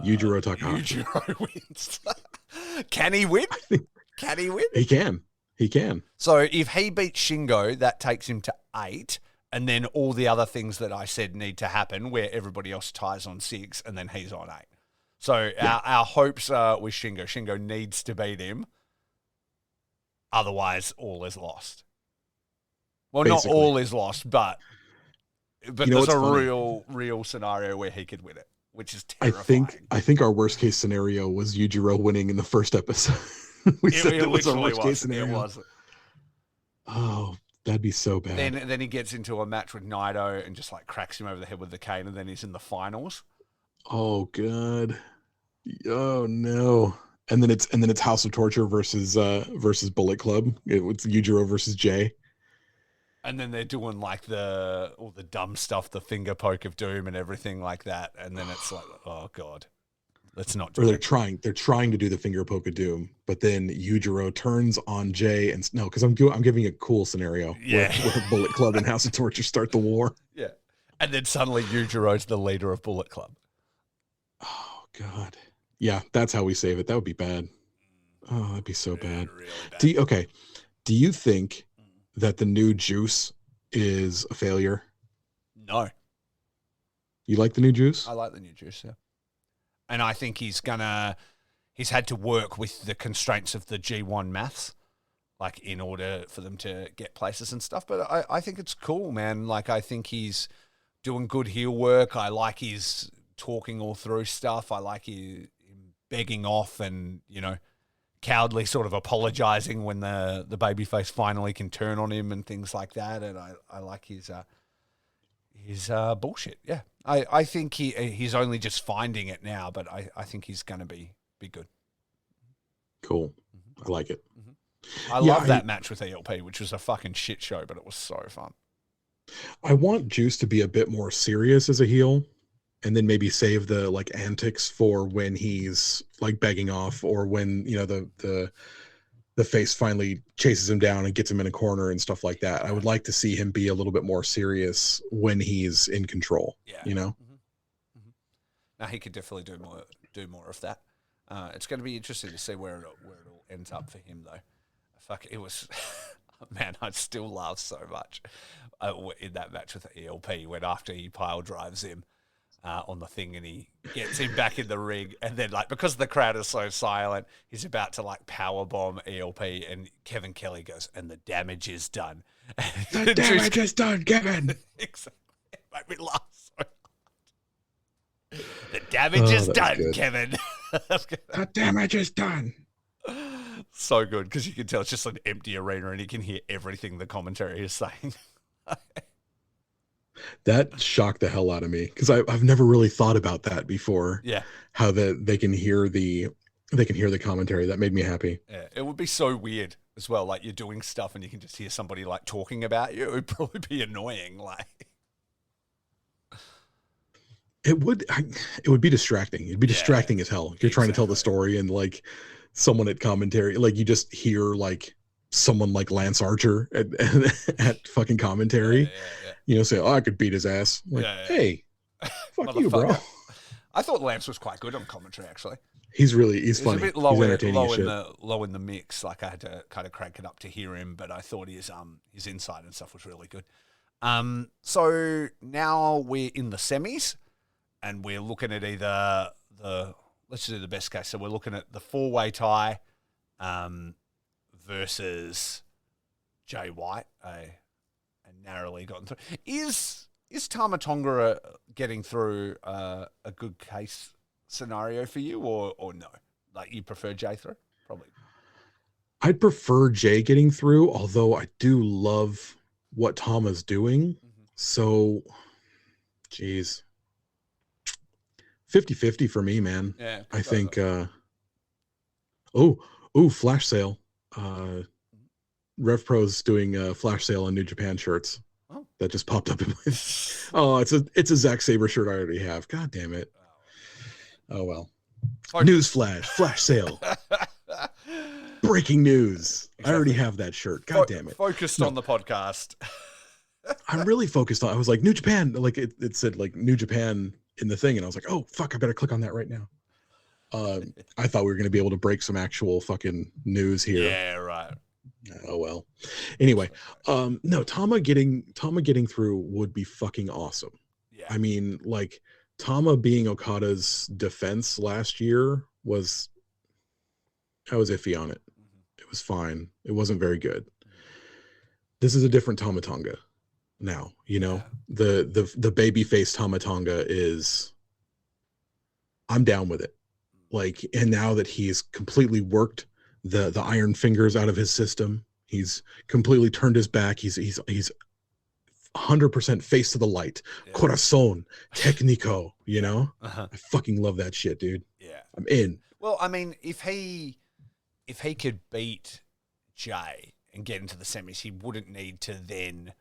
Yujiro Takahashi. Yujiro wins. Can he win? Can he win? He can. So if he beats Shingo, that takes him to 8. And then all the other things that I said need to happen where everybody else ties on 6 and then he's on 8. So our hopes are with Shingo. Shingo needs to beat him. Otherwise, all is lost. Well, Basically. not all is lost, but You know there's a what's funny? real scenario where he could win it, which is terrifying. I think our worst case scenario was Yujiro winning in the first episode. we said it was our worst case scenario. It was. Oh, that'd be so bad. Then he gets into a match with Naito and just like cracks him over the head with the cane, and then he's in the finals. Oh god. Oh no. And then it's House of Torture versus Bullet Club. It's Yujiro versus Jay. And then they're doing like all the dumb stuff, the finger poke of doom and everything like that. And then it's like, oh god, let's not do Or it. they're trying to do the finger poke of doom, but then Yujiro turns on Jay and no, because I'm giving a cool scenario where Bullet Club and House of Torture start the war. Yeah. And then suddenly Yujiro's the leader of Bullet Club. Oh god. Yeah, that's how we save it. That would be bad. Oh, that'd be so bad. Really bad. Do you think that the new Juice is a failure? No. You like the new Juice? I like the new Juice, yeah. And I think he's had to work with the constraints of the G1 maths, like in order for them to get places and stuff. But I think it's cool, man. Like, I think he's doing good heel work. I like his talking all through stuff. I like him begging off and, cowardly sort of apologizing when the babyface finally can turn on him and things like that. And I like his bullshit. Yeah. I think he's only just finding it now, but I think he's going to be good. Cool. I like it. I love that match with ELP, which was a fucking shit show, but it was so fun. I want Juice to be a bit more serious as a heel, and then maybe save the like antics for when he's like begging off, or when the face finally chases him down and gets him in a corner and stuff like that. I would like to see him be a little bit more serious when he's in control. Yeah. Now he could definitely do more of that. It's going to be interesting to see where it all ends up for him, though. Fuck, it was, man, I still laugh so much in that match with the ELP when after he pile drives him on the thing and he gets him back in the ring, and then like because the crowd is so silent, he's about to like power bomb ELP, and Kevin Kelly goes, "And the damage is done." The damage is done, Kevin. Exactly, it made me laugh so hard. The damage is done, good. Kevin. The damage is done. So good, because you can tell it's just an empty arena and you can hear everything the commentary is saying. That shocked the hell out of me because I've never really thought about that before. Yeah. How they can hear the commentary. That made me happy. Yeah, it would be so weird as well. Like, you're doing stuff and you can just hear somebody like talking about you. It would probably be annoying. Like, It would be distracting. It'd be distracting as hell. You're trying to tell the story and like someone at commentary, like you just hear like someone like Lance Archer at fucking commentary, say, "Oh, I could beat his ass." Like, hey, fuck you, bro. I thought Lance was quite good on commentary, actually. He's funny. A bit low, he's entertaining low in the mix. Like, I had to kind of crank it up to hear him, but I thought his insight and stuff was really good. So now we're in the semis, and we're looking at either let's do the best case. So we're looking at the 4-way tie, versus Jay White, and narrowly gotten through. Is Tama Tonga getting through a good case scenario for you, or no? Like, you prefer Jay through? Probably. I'd prefer Jay getting through, although I do love what Tama's doing. Mm-hmm. So, geez. 50-50 for me, man. Yeah. I think flash sale. RevPro's doing a flash sale on New Japan shirts. Oh. That just popped up in my it's a Zack Sabre shirt I already have. God damn it. Oh well. News flash sale. Breaking news. Exactly. I already have that shirt. God damn it. Focused on the podcast. I'm really focused on. I was like, New Japan, like it said like New Japan in the thing, and I was like, oh fuck, I better click on that right now. I thought we were gonna be able to break some actual fucking news here. Yeah, right. Oh well. Anyway, no, Tama getting through would be fucking awesome. Yeah. I mean, like, Tama being Okada's defense last year I was iffy on it. Mm-hmm. It was fine. It wasn't very good. Mm-hmm. This is a different Tama Tonga now, the babyface Tama Tonga is, I'm down with it. Like, and now that he's completely worked the iron fingers out of his system, he's completely turned his back. He's 100% face to the light. Yeah. Corazon, Técnico, I fucking love that shit, dude. Yeah. I'm in. Well, I mean, if he could beat Jay and get into the semis, he wouldn't need to then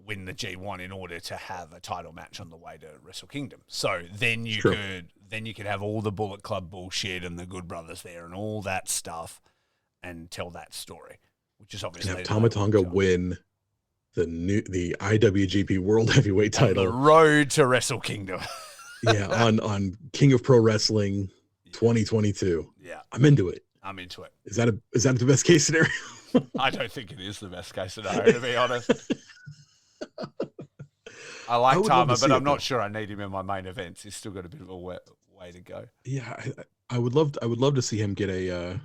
win the G1 in order to have a title match on the way to Wrestle Kingdom. So then you could have all the Bullet Club bullshit and the Good Brothers there and all that stuff and tell that story, which is obviously have Tama Tonga win the IWGP World Heavyweight title. On the road to Wrestle Kingdom. Yeah, on King of Pro Wrestling 2022. Yeah. I'm into it. I'm into it. Is that the best case scenario? I don't think it is the best case scenario, to be honest. I like Tama, but I'm not sure I need him in my main events. He's still got a bit of a way to go. Yeah, I would love to see him get a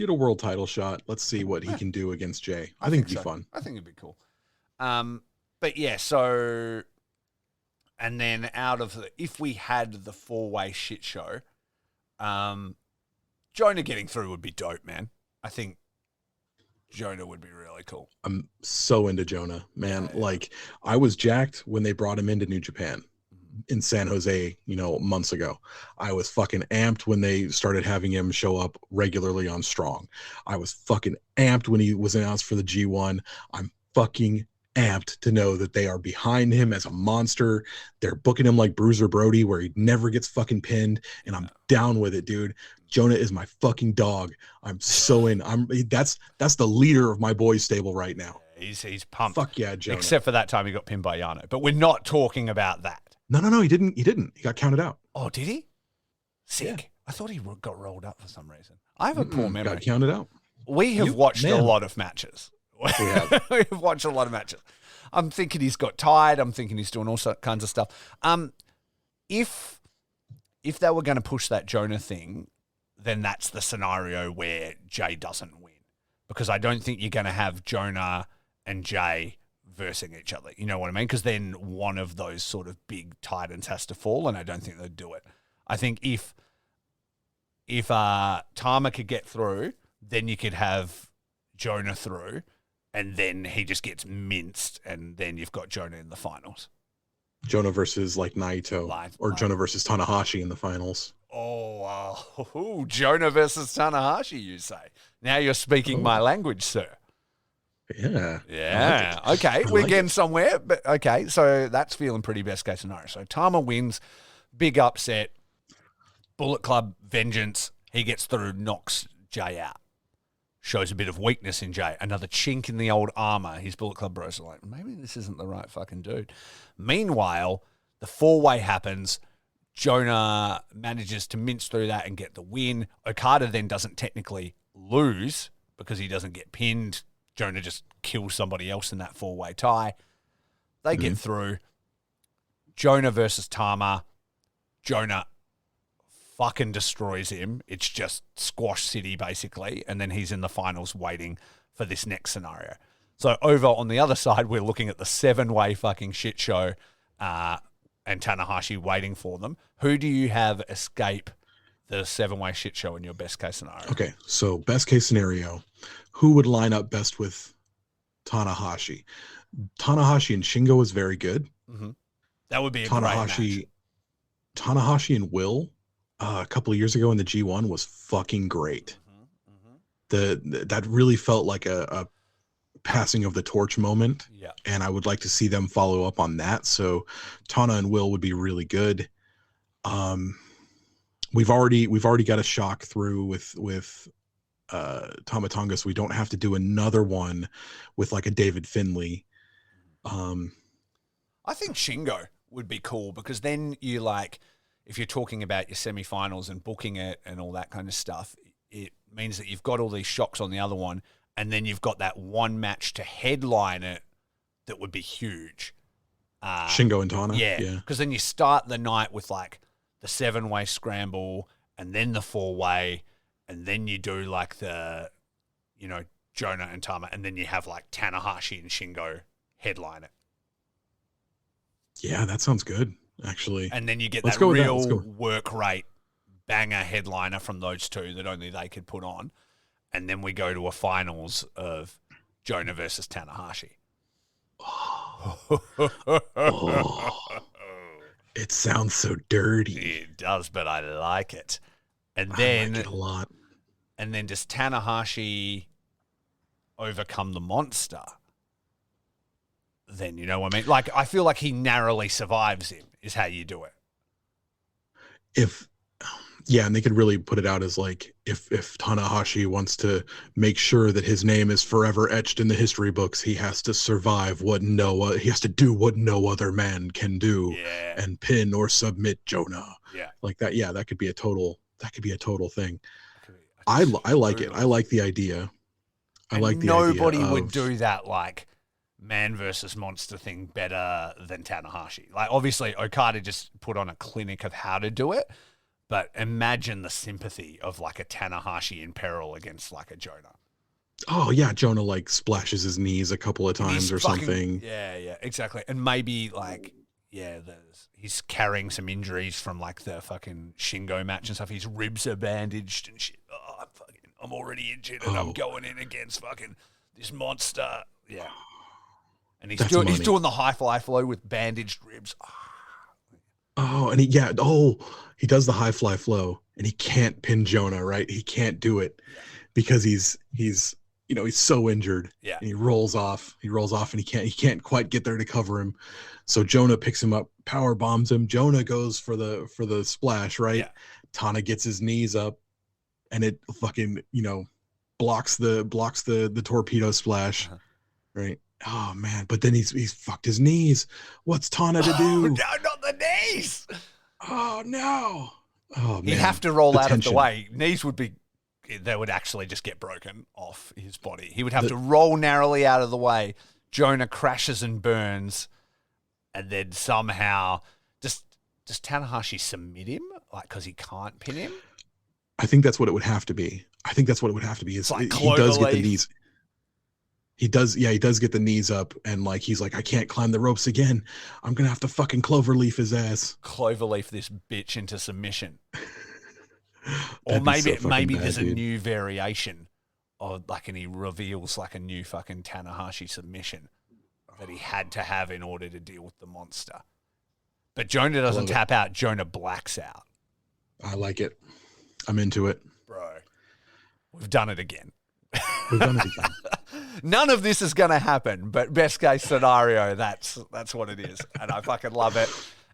world title shot. Let's see what he can do against Jay. I think it'd be fun. I think it'd be cool. But yeah, so, and then if we had the 4-way shit show, Jonah getting through would be dope, man. I think Jonah would be really cool. I'm so into Jonah, man. Yeah. Like, I was jacked when they brought him into New Japan in San Jose, months ago. I was fucking amped when they started having him show up regularly on Strong. I was fucking amped when he was announced for the G1. I'm fucking amped to know that they are behind him as a monster. They're booking him like Bruiser Brody, where he never gets fucking pinned, and I'm down with it, dude. Jonah is my fucking dog. I'm so in. That's the leader of my boys stable right now. He's pumped. Fuck yeah, Jonah. Except for that time he got pinned by Yano. But we're not talking about that. No, he didn't. He got counted out. Oh, did he? Sick. Yeah. I thought he got rolled up for some reason. I have a poor memory. Got counted out. We have watched a lot of matches. We've watched a lot of matches. I'm thinking he's got tired. I'm thinking he's doing all kinds of stuff. If they were going to push that Jonah thing, then that's the scenario where Jay doesn't win. Because I don't think you're going to have Jonah and Jay versing each other. You know what I mean? Because then one of those sort of big titans has to fall, and I don't think they'd do it. I think if Tama could get through, then you could have Jonah through, and then he just gets minced, and then you've got Jonah in the finals. Jonah versus like Naito, or Jonah versus Tanahashi in the finals. Oh, Jonah versus Tanahashi, you say? Now you're speaking my language, sir. Yeah. Yeah. Okay, we're getting somewhere. But okay, so that's feeling pretty best case scenario. So Tama wins, big upset. Bullet Club vengeance. He gets through, knocks Jay out. Shows a bit of weakness in Jay. Another chink in the old armor. His Bullet Club bros are like, maybe this isn't the right fucking dude. Meanwhile, the 4-way happens. Jonah manages to mince through that and get the win. Okada then doesn't technically lose because he doesn't get pinned. Jonah just kills somebody else in that 4-way tie. They get through. Jonah versus Tama. Jonah fucking destroys him. It's just Squash City, basically. And then he's in the finals waiting for this next scenario. So over on the other side, we're looking at the 7-way fucking shit show and Tanahashi waiting for them. Who do you have escape the 7-way shit show in your best case scenario? Okay, so best case scenario, who would line up best with Tanahashi? Tanahashi and Shingo is very good. Mm-hmm. That would be a great match. Tanahashi and Will a couple of years ago in the G1 was fucking great. That really felt like a passing of the torch moment. Yeah. And I would like to see them follow up on that. So Tana and Will would be really good. We've already got a shock through with Tama Tonga, so we don't have to do another one with like a David Finlay. I think Shingo would be cool because then you like, if you're talking about your semifinals and booking it and all that kind of stuff, it means that you've got all these shocks on the other one, and then you've got that one match to headline it that would be huge. Shingo and Tana? Yeah. Because then you start the night with like the 7-way scramble and then the 4-way, and then you do like the, Jonah and Tama, and then you have like Tanahashi and Shingo headline it. Yeah, that sounds good, actually. And then you get that real work rate banger headliner from those two that only they could put on. And then we go to a finals of Jonah versus Tanahashi. It sounds so dirty. It does, but I like it. And I then like it a lot. And then does Tanahashi overcome the monster? Then you know what I mean? Like, I feel like he narrowly survives him, is how you do it. And they could really put it out as like, if Tanahashi wants to make sure that his name is forever etched in the history books, he has to survive he has to do what no other man can do, and pin or submit Jonah. Yeah. Like that. Yeah, that could be a total thing. I like it. I like the idea. Nobody would do that like man versus monster thing better than Tanahashi. Like, obviously Okada just put on a clinic of how to do it, but imagine the sympathy of like a Tanahashi in peril against like a Jonah. Oh yeah, Jonah like splashes his knees a couple of times or something. Yeah, exactly. And maybe like, he's carrying some injuries from like the fucking Shingo match and stuff. His ribs are bandaged and shit. Oh, I'm already injured and I'm going in against fucking this monster. Yeah. And he's doing the high fly flow with bandaged ribs. Oh, and he does the high fly flow and he can't pin Jonah, right? He can't do it because he's so injured. Yeah. And he rolls off and he can't quite get there to cover him. So Jonah picks him up, power bombs him. Jonah goes for the splash, right? Yeah. Tana gets his knees up and it fucking, blocks the torpedo splash. Right? Oh man, but then he's fucked his knees. What's Tana to do? No, not the knees. Oh no. Oh man. He'd have to roll out of the way. Knees they would actually just get broken off his body. He would have to roll narrowly out of the way. Jonah crashes and burns, and then somehow does Tanahashi submit him? Like, because he can't pin him? I think that's what it would have to be. Is like he does get the knees. He does get the knees up, and like he's like, I can't climb the ropes again. I'm gonna have to fucking cloverleaf his ass. Cloverleaf this bitch into submission. Or maybe there's a new variation and he reveals like a new fucking Tanahashi submission that he had to have in order to deal with the monster. But Jonah doesn't tap out. Jonah blacks out. I like it. I'm into it. Bro, we've done it again. We've done it again. None of this is going to happen, but best case scenario, that's what it is. And I fucking love it.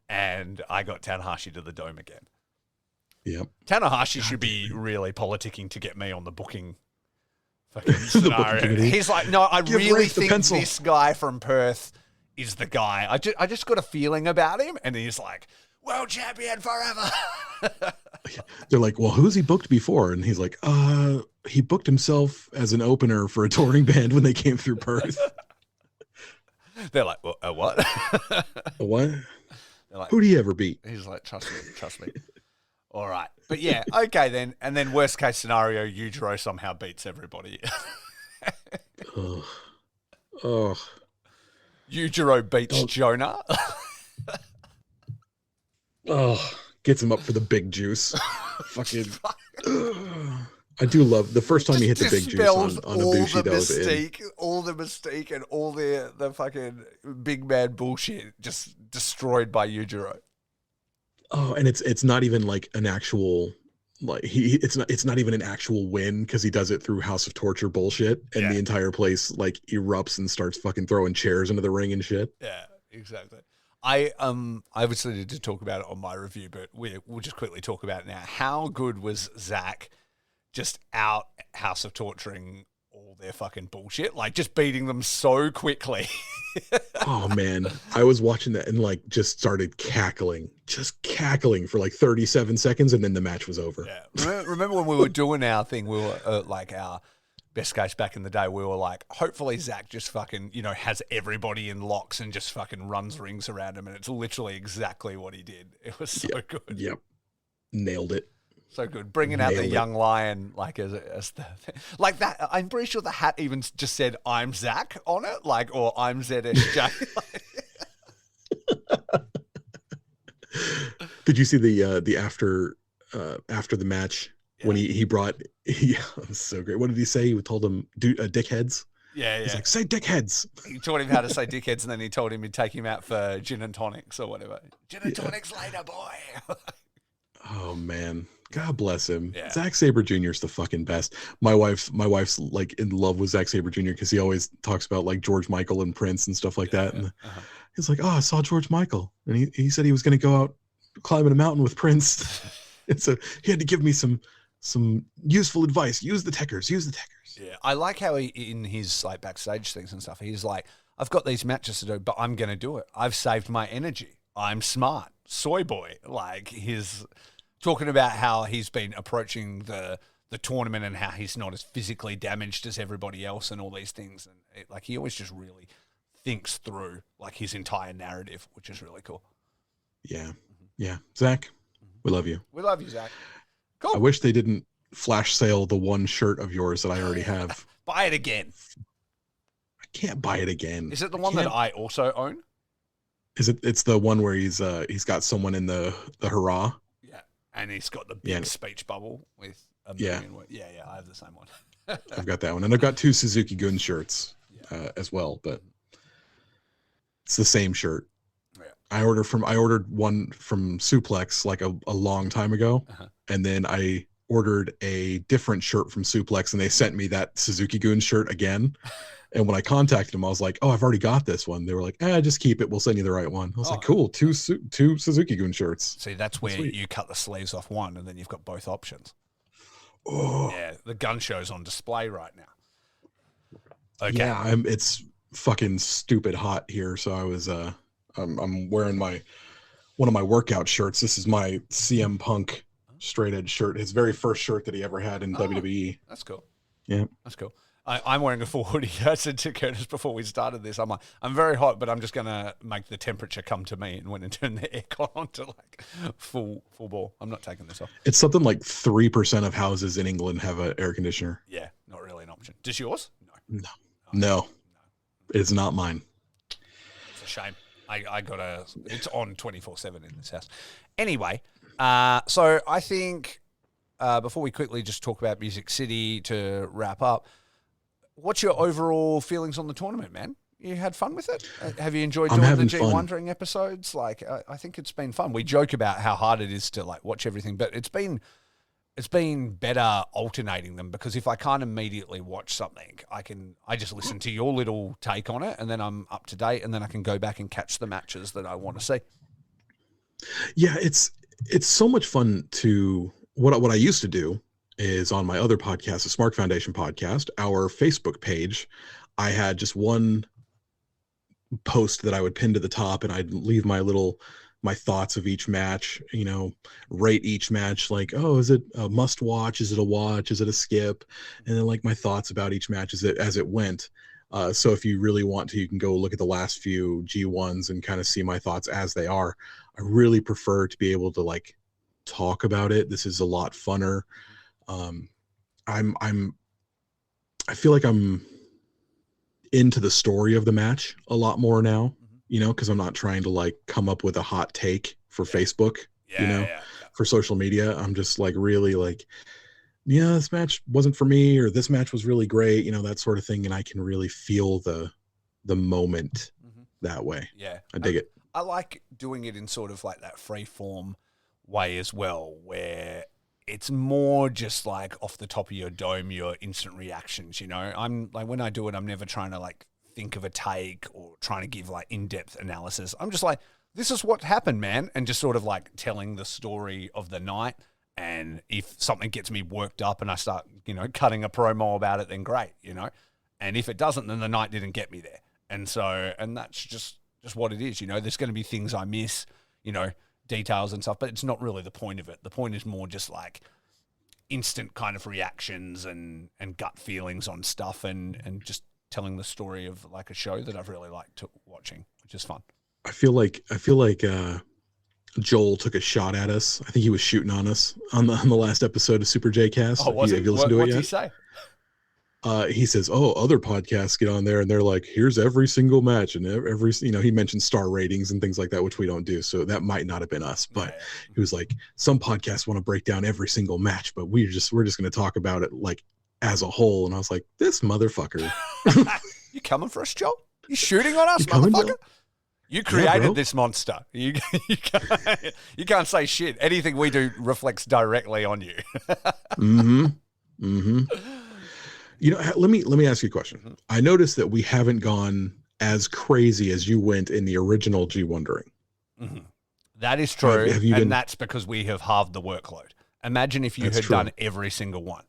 And I got Tanahashi to the Dome again. Yep. Tanahashi should be really politicking to get me on the booking fucking scenario. He's like, no, I really think this guy from Perth is the guy. I just got a feeling about him. And he's like, world champion forever. They're like, well, who's he booked before? And he's like, he booked himself as an opener for a touring band when they came through Perth. They're like, well, what? A what? Like, who'd he ever beat? He's like, trust me. All right. But yeah, okay then. And then worst case scenario, Yujiro somehow beats everybody. Oh. Yujiro beats Jonah. Gets him up for the big juice. Fucking. I do love the first time he hit the big juice on Ibushi. All the mystique and all the fucking big man bullshit just destroyed by Yujiro. Oh, and it's not even like an actual it's not even an actual win because he does it through House of Torture bullshit, and the entire place like erupts and starts fucking throwing chairs into the ring and shit. Yeah, exactly. I obviously did to talk about it on my review, but we'll just quickly talk about it now. How good was Zach just out House of Torturing all their fucking bullshit? Like just beating them so quickly. Oh man, I was watching that and like just started cackling for like 37 seconds, and then the match was over. Yeah. Remember when we were doing our thing, we were like our best case back in the day, we were like, hopefully Zach just fucking, has everybody in locks and just fucking runs rings around him. And it's literally exactly what he did. It was so good. Yep. Nailed it. So good. Bringing out the young lion, like as the like that. I'm pretty sure the hat even just said "I'm Zach" on it, like, or "I'm ZSJ." Did you see the after the match when he brought? Yeah, it was so great. What did he say? He told him, "Dickheads." Yeah. He's like, "Say dickheads." He taught him how to say dickheads, and then he told him he'd take him out for gin and tonics or whatever. Gin and tonics later, boy. Oh man, God bless him. Yeah. Zack Sabre Jr. is the fucking best. My wife's like in love with Zack Sabre Jr. because he always talks about like George Michael and Prince and stuff like that. And he's like, I saw George Michael, and he said he was going to go out climbing a mountain with Prince, and so he had to give me some useful advice. Use the techers. Yeah, I like how he, in his like backstage things and stuff, he's like, I've got these matches to do, but I'm going to do it. I've saved my energy. I'm smart. Soy boy. Like he's talking about how he's been approaching the tournament and how he's not as physically damaged as everybody else and all these things. And like he always just really thinks through like his entire narrative, which is really cool. Yeah. Yeah. Zach, we love you. We love you, Zach. Cool. I wish they didn't flash sale the one shirt of yours that I already have. Buy it again. I can't buy it again. Is it the one that I also own? It's the one where he's got someone in the hurrah. Yeah. And he's got the big speech bubble with a million words. Yeah, I have the same one. I've got that one. And I've got 2 Suzuki Gun shirts as well, but it's the same shirt. Yeah. I ordered one from Suplex like a long time ago, and then I ordered a different shirt from Suplex, and they sent me that Suzuki Gun shirt again. And when I contacted them, I was like, "Oh, I've already got this one." They were like, just keep it. We'll send you the right one." I was like, "Cool, two Suzuki Gun shirts." See, that's where you cut the sleeves off one, and then you've got both options. Oh, yeah, the gun show's on display right now. Okay. Yeah, it's fucking stupid hot here, so I was I'm wearing one of my workout shirts. This is my CM Punk straight edge shirt, his very first shirt that he ever had in WWE. That's cool. Yeah, that's cool. I'm wearing a full hoodie. I said to Curtis before we started this, I'm like, I'm very hot, but I'm just going to make the temperature come to me and went and turn the aircon on to like full ball. I'm not taking this off. It's something like 3% of houses in England have an air conditioner. Yeah, not really an option. Does yours? No. It's not mine. It's a shame. It's on 24/7 in this house. Anyway, so I think before we quickly just talk about Music City to wrap up, what's your overall feelings on the tournament, man? You had fun with it? Have you enjoyed doing the G Wondering episodes? Like, I think it's been fun. We joke about how hard it is to like watch everything, but it's been better alternating them, because if I can't immediately watch something, I just listen to your little take on it, and then I'm up to date, and then I can go back and catch the matches that I want to see. Yeah, it's so much fun to what I used to do is on my other podcast, the Smart Foundation podcast, our Facebook page, I had just one post that I would pin to the top, and I'd leave my thoughts of each match, rate each match, like, oh, is it a must watch? Is it a watch? Is it a skip? And then like my thoughts about each match as it went. So if you really want to, you can go look at the last few G1s and kind of see my thoughts as they are. I really prefer to be able to like talk about it. This is a lot funner. I feel like I'm into the story of the match a lot more now, because I'm not trying to like come up with a hot take for Facebook, for social media. I'm just like really like, yeah, this match wasn't for me, or this match was really great, that sort of thing. And I can really feel the moment that way. Yeah. I dig it. I like doing it in sort of like that free form way as well, where it's more just like off the top of your dome, your instant reactions, I'm like, when I do it, I'm never trying to like think of a take or trying to give like in-depth analysis. I'm just like, this is what happened, man. And just sort of like telling the story of the night. And if something gets me worked up and I start, cutting a promo about it, then great, and if it doesn't, then the night didn't get me there. And so, and that's just what it is. There's going to be things I miss, details and stuff, but it's not really the point of it. The point is more just like instant kind of reactions and gut feelings on stuff, and just telling the story of like a show that I've really liked watching, which is fun. I feel like Joel took a shot at us. I think he was shooting on us on the last episode of Super J Cast. Oh, was he? Have you listened to it yet? What did he say? He says, "Oh, other podcasts get on there and they're like, here's every single match and every, he mentioned star ratings and things like that, which we don't do. So that might not have been us, but he was like, some podcasts want to break down every single match, but we're just going to talk about it like as a whole." And I was like, this motherfucker. You coming for us, Joel? You shooting on us, motherfucker? You created this monster. You can't say shit. Anything we do reflects directly on you. Let me ask you a question. I noticed that we haven't gone as crazy as you went in the original G Wondering. That is true, and that's because we have halved the workload. Imagine if you had done every single one.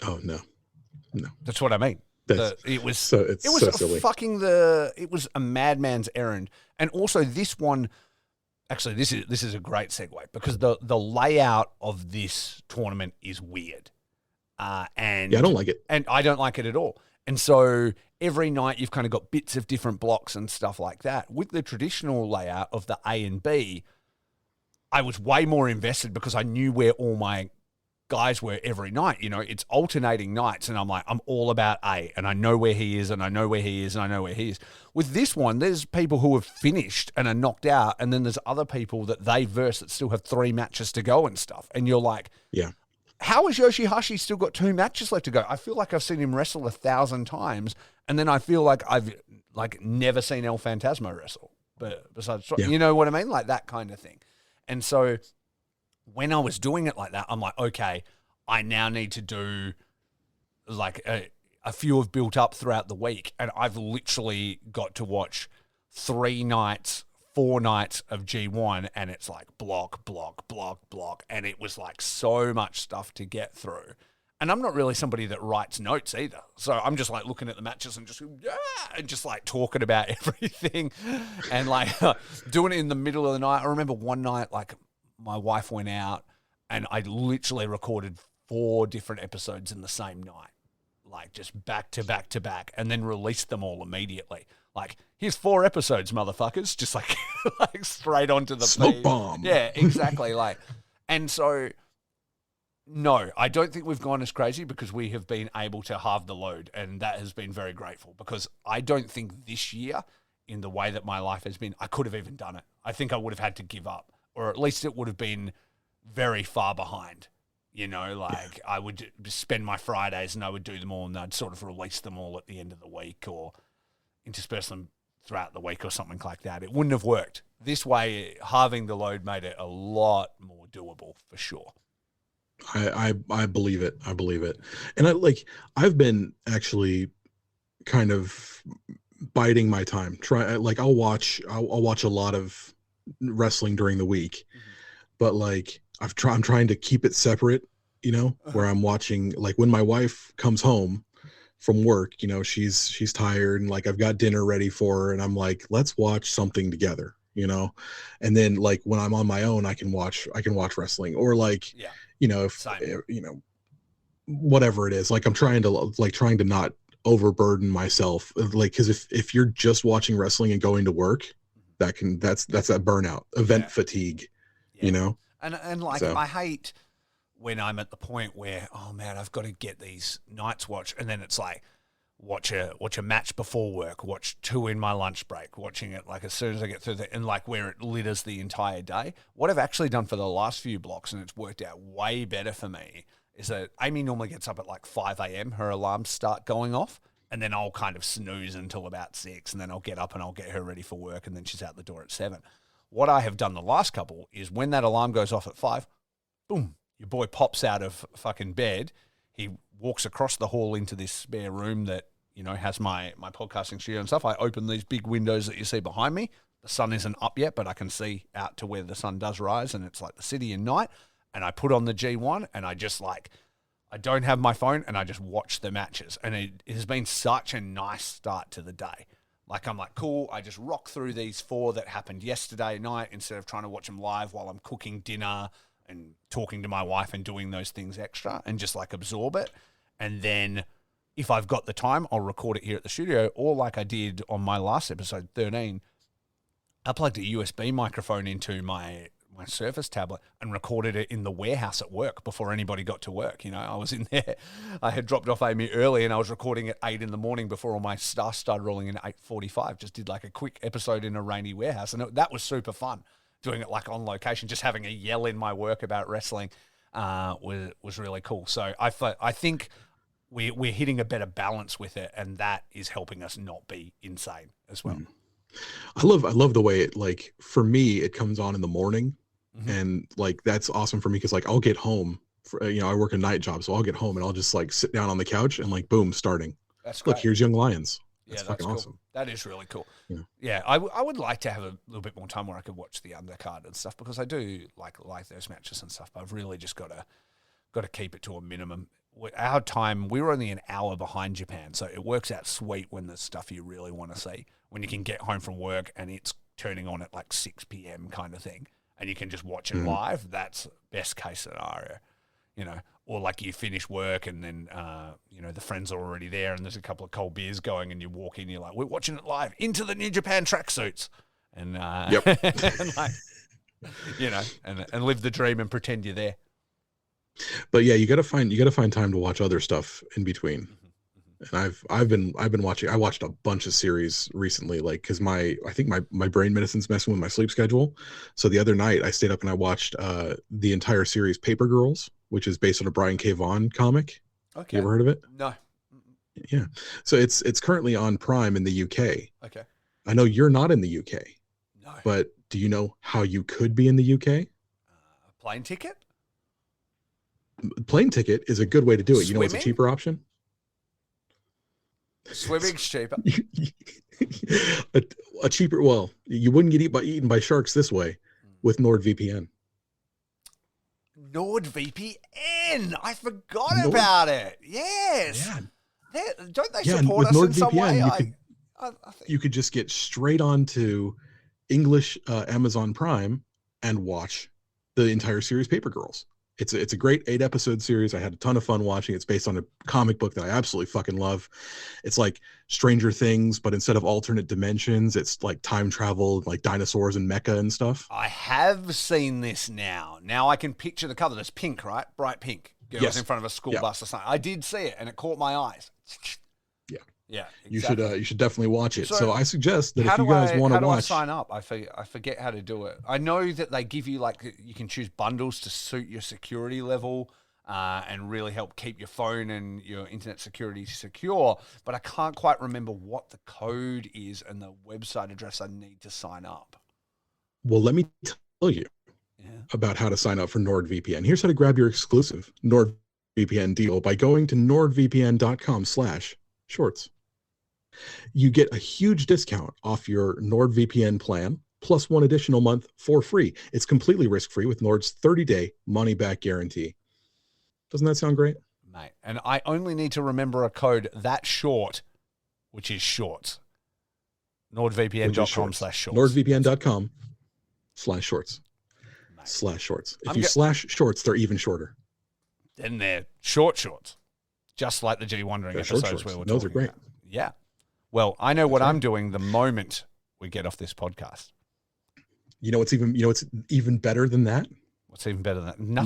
Oh no. That's what I mean. It was so silly. It was a madman's errand. And also this one, actually, this is a great segue, because the layout of this tournament is weird. And I don't like it. And I don't like it at all. And so every night you've kind of got bits of different blocks and stuff like that. With the traditional layout of the A and B, I was way more invested because I knew where all my guys were every night. It's alternating nights, and I'm like, I'm all about A, and I know where he is, and I know where he is, and I know where he is. With this one, there's people who have finished and are knocked out, and then there's other people that they verse that still have 3 matches to go and stuff. And you're like, yeah, how has Yoshihashi still got 2 matches left to go? I feel like I've seen him wrestle 1,000 times, and then I feel like I've like never seen El Phantasmo wrestle. But besides, you know what I mean? Like that kind of thing. And so when I was doing it like that, I'm like, okay, I now need to do like a few have built up throughout the week, and I've literally got to watch 3 nights, 4 nights of G1, and it's like block, and it was like so much stuff to get through. And I'm not really somebody that writes notes either. So I'm just like looking at the matches and just like talking about everything and like doing it in the middle of the night. I remember one night, like my wife went out and I literally recorded 4 different episodes in the same night, like just back to back to back, and then released them all immediately. Like, here's 4 episodes, motherfuckers, just like, like straight onto the smoke feed. Bomb. Yeah, exactly. Like, and so, no, I don't think we've gone as crazy because we have been able to halve the load, and that has been very grateful, because I don't think this year, in the way that my life has been, I could have even done it. I think I would have had to give up, or at least it would have been very far behind, I would spend my Fridays and I would do them all, and I'd sort of release them all at the end of the week or intersperse them throughout the week or something like that. It wouldn't have worked. This way, halving the load made it a lot more doable for sure. I believe it. I believe it. And I've been actually kind of biding my time. I'll watch a lot of wrestling during the week, but I'm trying to keep it separate, where I'm watching, when my wife comes home from work, she's tired and I've got dinner ready for her and I'm like, let's watch something together, and then when I'm on my own, I can watch wrestling or whatever it is. I'm trying to not overburden myself, because if you're just watching wrestling and going to work, that's that burnout, event fatigue, And So. I hate when I'm at the point where, oh man, I've got to get these nights watched, and then it's watch a match before work, watch 2 in my lunch break, watching it as soon as I get through and where it litters the entire day. What I've actually done for the last few blocks, and it's worked out way better for me, is that Amy normally gets up at 5 a.m. Her alarms start going off, and then I'll kind of snooze until about 6, and then I'll get up and I'll get her ready for work, and then she's out the door at 7. What I have done the last couple is when that alarm goes off at 5, boom, your boy pops out of fucking bed. He walks across the hall into this spare room that, has my podcasting studio and stuff. I open these big windows that you see behind me. The sun isn't up yet, but I can see out to where the sun does rise, and it's like the city in night. And I put on the G1, and I just I don't have my phone, and I just watch the matches. And it has been such a nice start to the day. I'm cool, I just rock through these 4 that happened yesterday night instead of trying to watch them live while I'm cooking dinner and talking to my wife and doing those things extra, and just absorb it. And then if I've got the time, I'll record it here at the studio, or like I did on my last episode, 13, I plugged a USB microphone into my Surface tablet and recorded it in the warehouse at work before anybody got to work. I was in there. I had dropped off Amy early and I was recording at 8 in the morning before all my stuff started rolling in at 8:45. Just did a quick episode in a rainy warehouse. And that was super fun, doing it on location, just having a yell in my work about wrestling was really cool. So I think we're hitting a better balance with it, and that is helping us not be insane as well. I love the way it, for me, it comes on in the morning. And that's awesome for me because I'll get home I work a night job, so I'll get home and I'll just sit down on the couch and boom, starting. That's great. Look, here's Young Lions. That's fucking cool. awesome. That is really cool. Yeah. I would like to have a little bit more time where I could watch the undercard and stuff, because I do like those matches and stuff, but I've really just got to keep it to a minimum. Our time, we were only an hour behind Japan, so it works out sweet when there's stuff you really want to see, when you can get home from work and it's turning on at 6 p.m. kind of thing, and you can just watch it live. That's best case scenario, or you finish work and then, the friends are already there and there's a couple of cold beers going and you walk in, you're like, we're watching it live into the New Japan tracksuits. And, yep. and live the dream and pretend you're there. But yeah, you gotta find time to watch other stuff in between. And I've been watching. I watched a bunch of series recently, because I think my brain medicine's messing with my sleep schedule. So the other night I stayed up and I watched the entire series Paper Girls, which is based on a Brian K. Vaughan comic. Okay. You ever heard of it? No. Yeah. So it's currently on Prime in the UK. Okay. I know you're not in the UK. No. But do you know how you could be in the UK? Plane ticket? Plane ticket is a good way to do it. Swimming? You know what's a cheaper option? Swimming's cheaper. a cheaper, well, you wouldn't get eaten by sharks this way with NordVPN. NordVPN! I forgot about it. Yes. Yeah. Don't they support us in some way? You could just get straight onto English Amazon Prime and watch the entire series Paper Girls. It's a great 8-episode series. I had a ton of fun watching. It's based on a comic book that I absolutely fucking love. It's like Stranger Things, but instead of alternate dimensions, it's time travel, dinosaurs and mecha and stuff. I have seen this now. Now I can picture the cover. There's pink, right? Bright pink. Girls in front of a school bus or something. I did see it, and it caught my eyes. Yeah, exactly. You should definitely watch it. So I suggest that if you guys want to watch, how do I sign up? I forget how to do it. I know that they give you you can choose bundles to suit your security level. and really help keep your phone and your internet security secure. But I can't quite remember what the code is and the website address I need to sign up. Well, let me tell you about how to sign up for NordVPN. Here's how to grab your exclusive NordVPN deal by going to nordvpn.com/shorts. You get a huge discount off your NordVPN plan, plus 1 additional month for free. It's completely risk-free with Nord's 30-day money-back guarantee. Doesn't that sound great? Mate, and I only need to remember a code that short, which is shorts. NordVPN.com/shorts. NordVPN.com/shorts. /shorts. If you slash shorts, they're even shorter. Then they're shorts. Just like the G Wondering episodes where we're talking. Those are great. About. Yeah. Well, I know what I'm doing the moment we get off this podcast. You know what's even better than that? What's even better than that?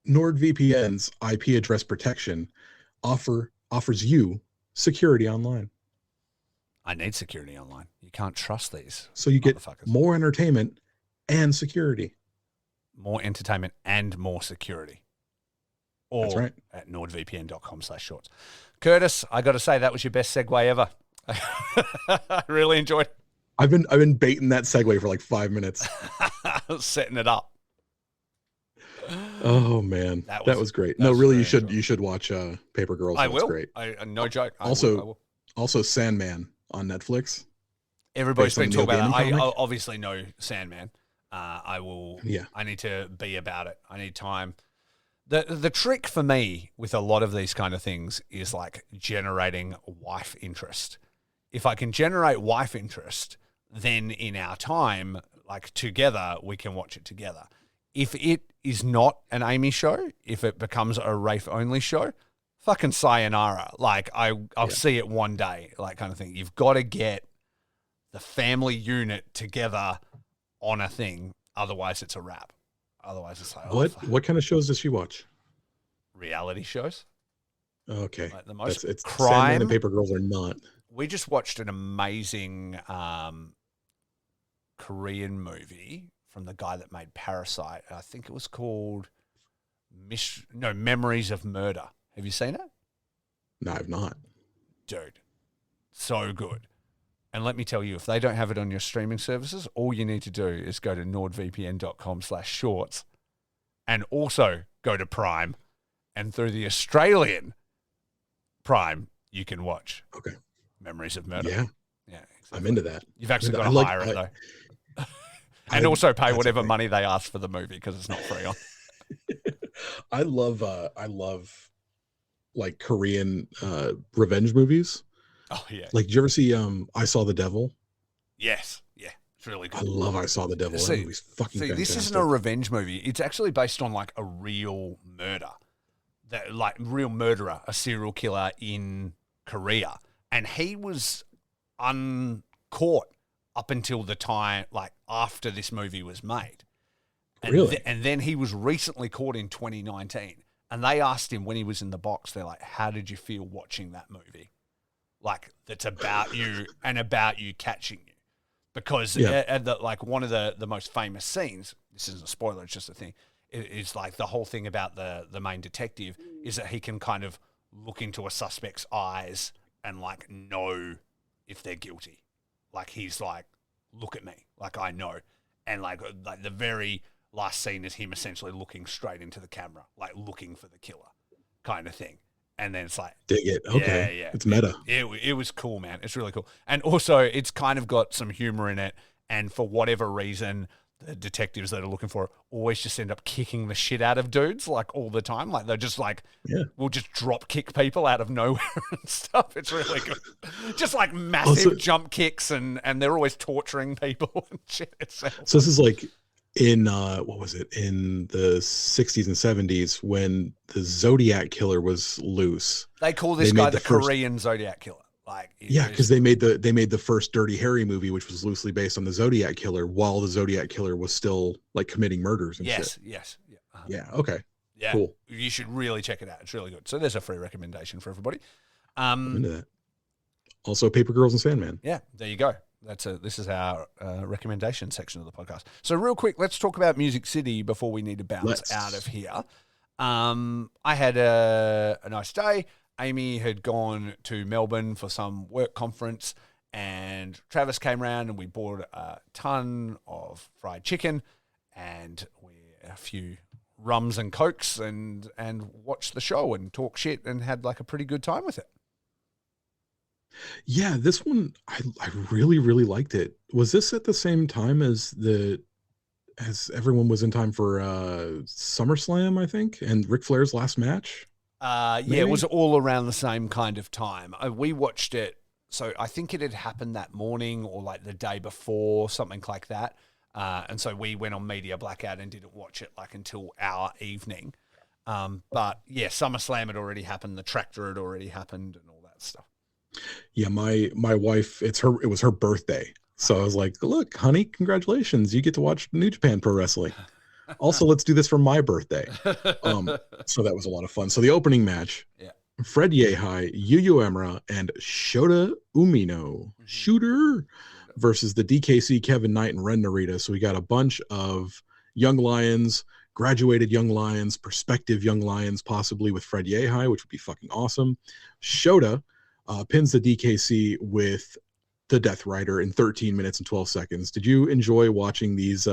NordVPN's IP address protection offers you security online. I need security online. You can't trust these. So you get more entertainment and security. More entertainment and more security. Or That's right. At nordvpn.com/shorts. Curtis, I got to say that was your best segue ever. I really enjoyed it. I've been baiting that segue for like 5 minutes. Setting it up. Oh man, that was great. No, really, you should watch Paper Girls. I will. Great. No joke. Also Sandman on Netflix. Everybody's been talking about it. I obviously know Sandman. I will. Yeah. I need to be about it. I need time. The trick for me with a lot of these kind of things is like generating wife interest. If I can generate wife interest, then in our time, like together, we can watch it together. If it is not an Amy show, if it becomes a Rafe only show, fucking sayonara. Like I'll see it one day, like kind of thing. You've got to get the family unit together on a thing. Otherwise it's a wrap. Otherwise it's like, what kind of shows does she watch? Reality shows. Okay. Like the most it's crime. Sandman and Paper Girls are not. We just watched an amazing Korean movie from the guy that made Parasite. I think it was called Memories of Murder. Have you seen it? No, I've not. Dude, so good. And let me tell you, if they don't have it on your streaming services, all you need to do is go to nordvpn.com/shorts and also go to Prime. And through the Australian Prime, you can watch Memories of Murder. Yeah. Exactly. I'm into that. You've actually got to hire it, though. And also pay whatever money they ask for the movie because it's not free on. I love like Korean revenge movies. Oh yeah. Like, did you ever see I Saw the Devil? Yes. Yeah. It's really good. I love I Saw the Devil. That movie's fucking fantastic. This isn't a revenge movie. It's actually based on like a real murder. Like real murderer, a serial killer in Korea. And he was uncaught up until the time, like after this movie was made. And really? And then he was recently caught in 2019. And they asked him when he was in the box, they're like, how did you feel watching that movie? Like, that's about you and about you catching you. Because like one of the most famous scenes, this isn't a spoiler, it's just a thing, is like the whole thing about the main detective is that he can kind of look into a suspect's eyes and like know if they're guilty. Like he's like, look at me, like I know. And like the very last scene is him essentially looking straight into the camera, like looking for the killer kind of thing. And then it's like, dig it. Okay. Yeah. It's meta. It was cool, man. It's really cool. And also it's kind of got some humor in it. And for whatever reason, the detectives that are looking for it always just end up kicking the shit out of dudes like all the time. Like they're just like, we'll just drop kick people out of nowhere and stuff. It's really good. Just like massive jump kicks and they're always torturing people and shit. So this is like in, what was it? In the 60s and 70s when the Zodiac Killer was loose. They call this guy the Korean Zodiac Killer. Like, because they made the first Dirty Harry movie, which was loosely based on the Zodiac Killer, while the Zodiac Killer was still like committing murders and shit. Yes. Yeah. Okay. Yeah. Cool. You should really check it out. It's really good. So there's a free recommendation for everybody. I'm into that. Also, Paper Girls and Sandman. Yeah. There you go. This is our recommendation section of the podcast. So real quick, let's talk about Music City before we need to bounce out of here. I had a nice day. Amy had gone to Melbourne for some work conference, and Travis came around, and we bought a ton of fried chicken and a few rums and cokes, and watched the show and talk shit and had like a pretty good time with it. Yeah, this one I really really liked it. Was this at the same time as everyone was in time for SummerSlam, I think, and Ric Flair's last match? Yeah, it Maybe? was all around the same kind of time. We watched it, so I think it had happened that morning or like the day before, something like that. And so we went on media blackout and didn't watch it like until our evening. But yeah, SummerSlam had already happened, the tractor had already happened, and all that stuff. Yeah, my wife, it was her birthday. So I was like, "Look, honey, congratulations. You get to watch New Japan Pro Wrestling. Also, let's do this for my birthday." So that was a lot of fun. So the opening match, Yeah. Fred Yehi, Yu Emura, and Shota Umino, Shooter, versus the DKC, Kevin Knight, and Ren Narita. So we got a bunch of young lions, graduated young lions, prospective young lions, possibly with Fred Yehi, which would be fucking awesome. Shota pins the DKC with the Death Rider in 13 minutes and 12 seconds. Did you enjoy watching these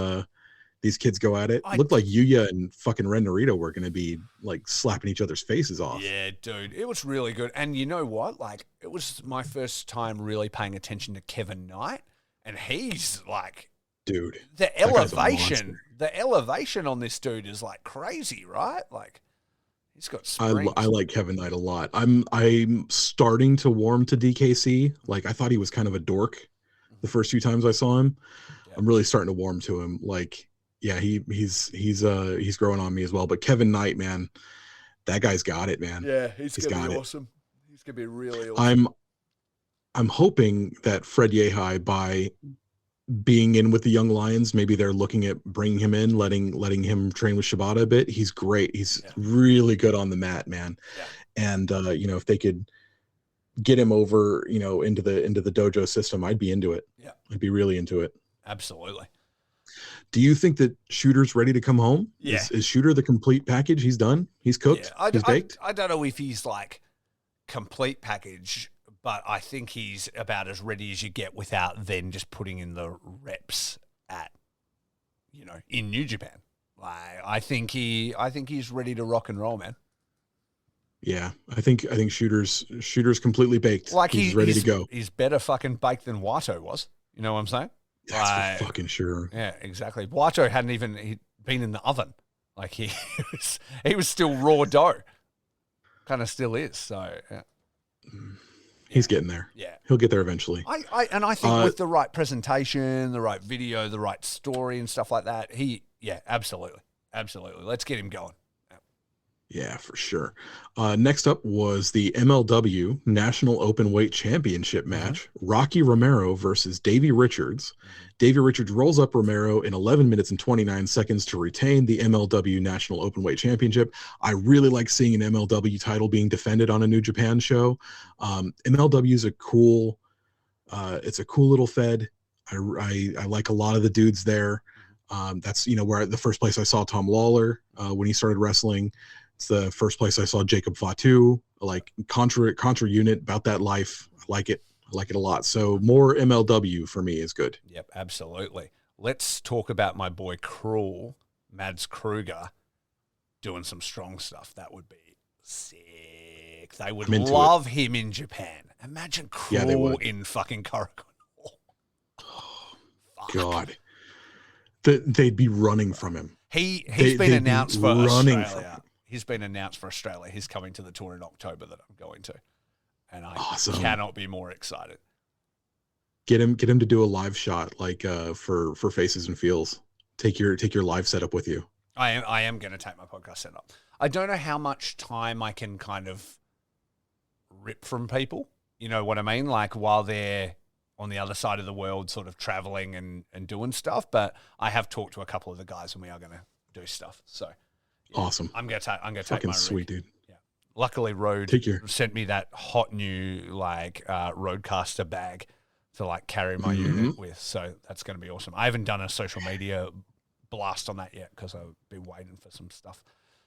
kids go at it? Looked like Yuya and fucking Ren Narita were going to be like slapping each other's faces off. Yeah, dude, it was really good. And you know what? Like, it was my first time really paying attention to Kevin Knight, and he's like, dude, the elevation on this dude is like crazy, right? Like, he's got springs. I like Kevin Knight a lot. I'm starting to warm to DKC. Like, I thought he was kind of a dork the first few times I saw him. Yeah. I'm really starting to warm to him. Like, yeah, he's growing on me as well. But Kevin Knight, man, that guy's got it, man. Yeah, he's gonna be awesome. He's gonna be really awesome. I'm hoping that Fred Yehi, by being in with the young lions, maybe they're looking at bringing him in, letting him train with Shibata a bit. He's great. He's really good on the mat, man. Yeah. And if they could get him over, into the dojo system, I'd be into it. Yeah, I'd be really into it. Absolutely. Do you think that Shooter's ready to come home? Yeah. Is Shooter the complete package? He's done? He's cooked? Yeah. He's baked? I don't know if he's like complete package, but I think he's about as ready as you get without then just putting in the reps in New Japan. Like, I think he's ready to rock and roll, man. Yeah, I think Shooter's completely baked. Like, he's ready to go. He's better fucking baked than Wato was. You know what I'm saying? That's for fucking sure. Yeah, exactly. Wato hadn't even been in the oven. Like, he was still raw dough. Kind of still is. So yeah. He's getting there. Yeah, he'll get there eventually. I think with the right presentation, the right video, the right story, and stuff like that, absolutely. Let's get him going. Yeah, for sure. Next up was the MLW National Openweight Championship match. Rocky Romero versus Davey Richards. Davey Richards rolls up Romero in 11 minutes and 29 seconds to retain the MLW National Openweight Championship. I really like seeing an MLW title being defended on a New Japan show. MLW is it's a cool little fed. I like a lot of the dudes there. That's where the first place I saw Tom Lawler when he started wrestling. It's the first place I saw Jacob Fatu, like contra unit, about that life. I like it a lot. So more MLW for me is good. Yep, absolutely. Let's talk about my boy Cruel, Mads Kruger, doing some strong stuff. That would be sick. They would love him in Japan. Imagine Cruel in fucking Korakuen Hall. Oh, God. They'd be running from him. He's been announced for Australia. He's been announced for Australia. He's coming to the tour in October that I'm going to. And I cannot be more excited. Get him to do a live shot, like for Faces and Feels. Take your live setup with you. I am going to take my podcast setup. I don't know how much time I can kind of rip from people. You know what I mean? Like, while they're on the other side of the world, sort of traveling and doing stuff. But I have talked to a couple of the guys, and we are going to do stuff. So. Yeah, awesome. I'm gonna take fucking my sweet rig. Dude. Yeah. Luckily, Rode sent me that hot new Rodecaster bag to like carry my unit with. So that's gonna be awesome. I haven't done a social media blast on that yet because I've been waiting for some stuff.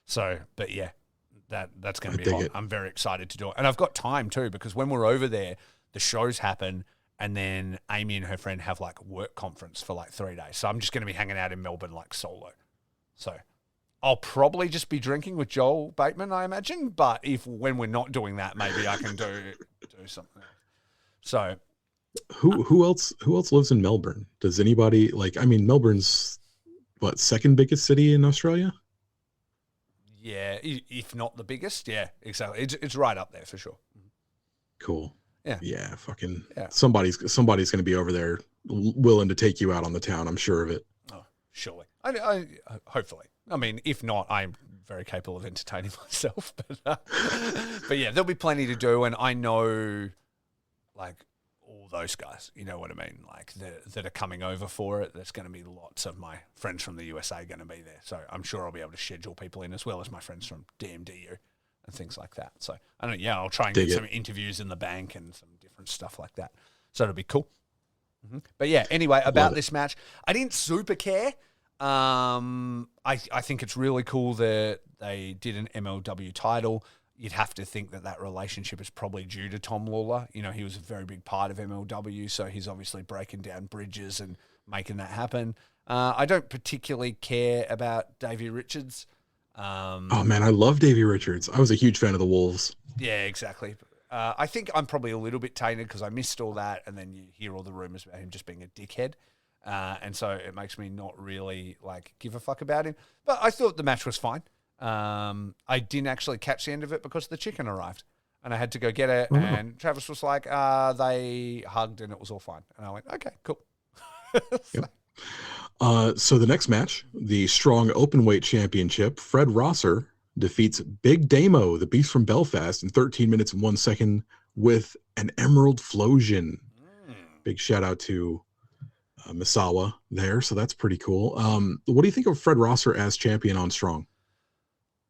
So, but yeah, that's going I to be dig hot. it. I'm very excited to do it. And I've got time too, because when we're over there, the shows happen, and then Amy and her friend have like work conference for like 3 days. So I'm just going to be hanging out in Melbourne like solo. So I'll probably just be drinking with Joel Bateman, I imagine. But when we're not doing that, maybe I can do something else. So Who else lives in Melbourne? Does anybody like? I mean, Melbourne's what, second biggest city in Australia? yeah, if not the biggest, yeah, exactly. It's right up there for sure. Cool. Yeah. Yeah, fucking Yeah. somebody's going to be over there willing to take you out on the town. I'm sure of it. Oh, surely. I hopefully. I mean, if not, I'm very capable of entertaining myself. But yeah, there'll be plenty to do, and I know, like, all those guys. You know what I mean? Like that are coming over for it. There's going to be lots of my friends from the USA going to be there, so I'm sure I'll be able to schedule people in, as well as my friends from DMDU and things like that. So I don't. Yeah, I'll try and Dig get it. some interviews in the bank and some different stuff like that. So it'll be cool. But yeah, anyway, about this match, I didn't super care. I think it's really cool that they did an MLW title. You'd have to think that relationship is probably due to Tom Lawler. You know, he was a very big part of MLW, so he's obviously breaking down bridges and making that happen. I don't particularly care about Davey Richards. Oh man, I love Davey Richards. I was a huge fan of the Wolves. Yeah, exactly. I think I'm probably a little bit tainted because I missed all that, and then you hear all the rumors about him just being a dickhead. And so it makes me not really like give a fuck about him. But I thought the match was fine. I didn't actually catch the end of it because the chicken arrived, and I had to go get it. Oh. And Travis was like, they hugged and it was all fine. And I went, okay, cool. Yep. So the next match, the Strong Openweight Championship, Fred Rosser defeats Big Damo, the Beast from Belfast, in 13 minutes and 1 second with an Emerald Flosion. Big shout out to Misawa there, so that's pretty cool. What do you think of Fred Rosser as champion on Strong?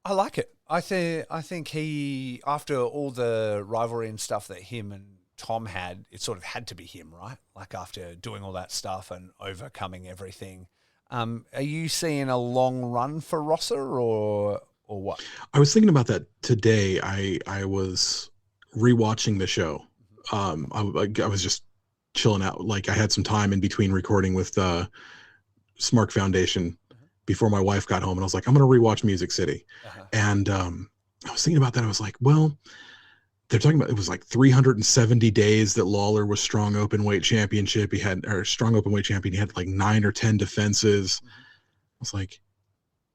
I like it. I think he, after all the rivalry and stuff that him and Tom had, it sort of had to be him, right? Like after doing all that stuff and overcoming everything. Are you seeing a long run for Rosser or what? I was thinking about that today. I was rewatching the show. I was just chilling out. Like I had some time in between recording with the Smark Foundation before my wife got home, and I was like, I'm gonna rewatch Music City. And I was thinking about that. I was like, well, they're talking about it was like 370 days that Lawler was Strong Openweight Championship. Strong Openweight Champion. He had like 9 or 10 defenses. I was like,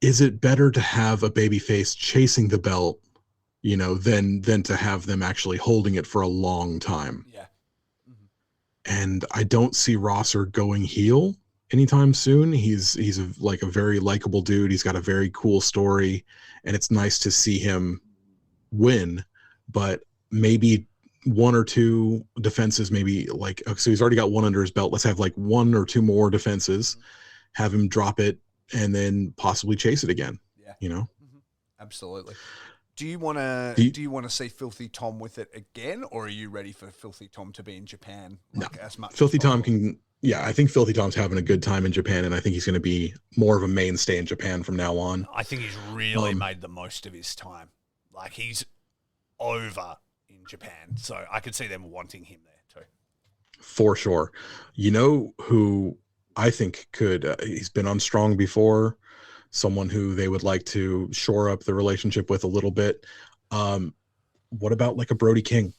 is it better to have a babyface chasing the belt, you know, than to have them actually holding it for a long time? Yeah. And I don't see Rosser going heel anytime soon. He's like a very likable dude. He's got a very cool story, and it's nice to see him win. But maybe 1 or 2 defenses, maybe like, so he's already got 1 under his belt. Let's have like 1 or 2 more defenses, have him drop it, and then possibly chase it again. Yeah. You know? Absolutely. Do you want to see Filthy Tom with it again, or are you ready for Filthy Tom to be in Japan as much? Filthy Tom can. Yeah, I think Filthy Tom's having a good time in Japan, and I think he's going to be more of a mainstay in Japan from now on. I think he's really made the most of his time. Like he's over in Japan, so I could see them wanting him there too. For sure. You know who I think could? He's been on Strong before. Someone who they would like to shore up the relationship with a little bit. What about like a Brody King?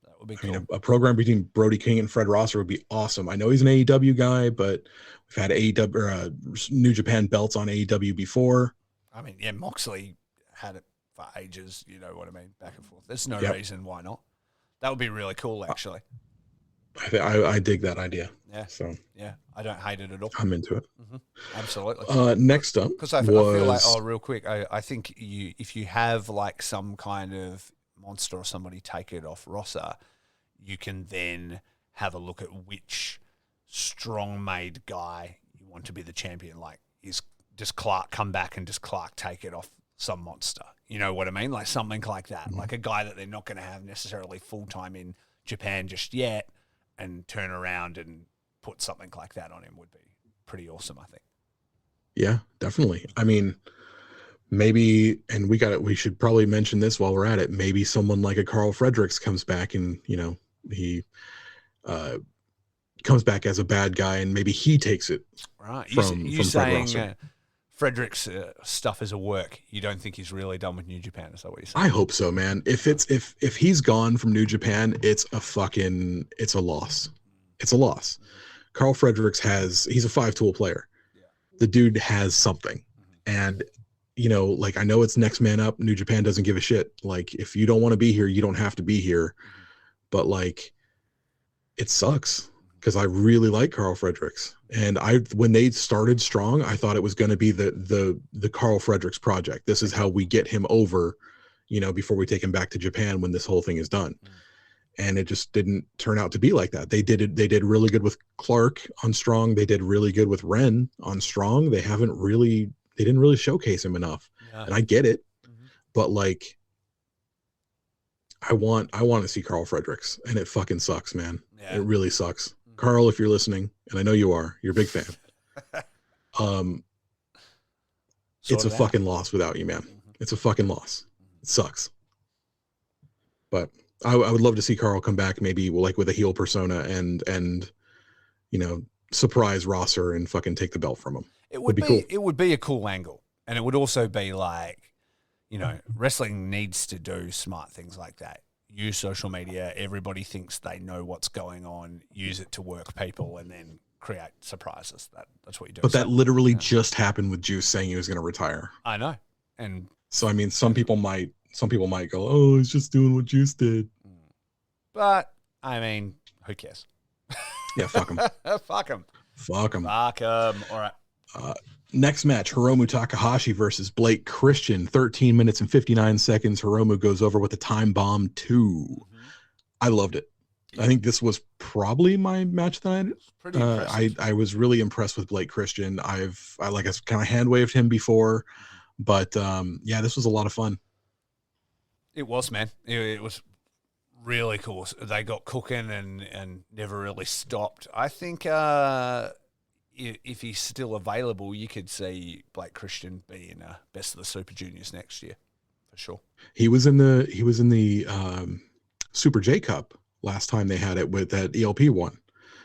That would be cool. I mean, a program between Brody King and Fred Rosser would be awesome. I know he's an AEW guy, but we've had AEW or New Japan belts on AEW before. I mean, yeah, Moxley had it for ages. You know what I mean? Back and forth. There's no reason why not. That would be really cool, actually. I dig that idea. Yeah. So yeah, I don't hate it at all. I'm into it. Absolutely. Next up, because I feel like, real quick, I think if you have like some kind of monster or somebody take it off Rosser, you can then have a look at which strong-made guy you want to be the champion. Like, does Clark come back and does Clark take it off some monster? You know what I mean? Like something like that. Like a guy that they're not going to have necessarily full-time in Japan just yet, and turn around and put something like that on him would be pretty awesome, I think. Yeah, definitely. I mean, maybe, and we should probably mention this while we're at it. Maybe someone like a Carl Fredericks comes back and, he uh, comes back as a bad guy, and maybe he takes it Right. You from Fred saying Rosser. Frederick's stuff is a work. You don't think he's really done with New Japan? Is that what you're saying? I hope so, man. If he's gone from New Japan, it's a loss. It's a loss. Carl Fredericks he's a 5-tool player. Yeah. The dude has something. And like, I know it's next man up. New Japan doesn't give a shit. Like, if you don't want to be here, you don't have to be here. But like, it sucks because I really like Carl Fredericks. And when they started strong, I thought it was going to be the Carl Fredericks project. This is how we get him over, before we take him back to Japan when this whole thing is done. And it just didn't turn out to be like that. They did really good with Clark on Strong. They did really good with Ren on Strong. They didn't really showcase him enough. Yeah. And I get it, but like, I want to see Carl Fredericks, and it fucking sucks, man. Yeah. It really sucks. Carl, if you're listening, and I know you are, you're a big fan. It's a fucking loss without you, man. It's a fucking loss. It sucks. But I would love to see Carl come back, maybe like with a heel persona and surprise Rosser and fucking take the belt from him. It would be cool. It would be a cool angle, and it would also be like, wrestling needs to do smart things like that. Use social media. Everybody thinks they know what's going on. Use it to work people, and then create surprises. That's what you do. But that literally just happened with Juice saying he was going to retire. I know, and so I mean, some people might go, "Oh, he's just doing what Juice did." But I mean, who cares? Yeah, fuck him. Fuck him. Fuck him. Fuck him. All right. Next match, Hiromu Takahashi versus Blake Christian. 13 minutes and 59 seconds. Hiromu goes over with a time bomb 2. I loved it. I think this was probably my match of the night. Pretty impressive. I was really impressed with Blake Christian. I kind of hand waved him before, but yeah, this was a lot of fun. It was, man. It was really cool. They got cooking and never really stopped. I think if he's still available, you could see Blake Christian being best of the Super Juniors next year, for sure. He was in the Super J Cup last time they had it with that ELP one.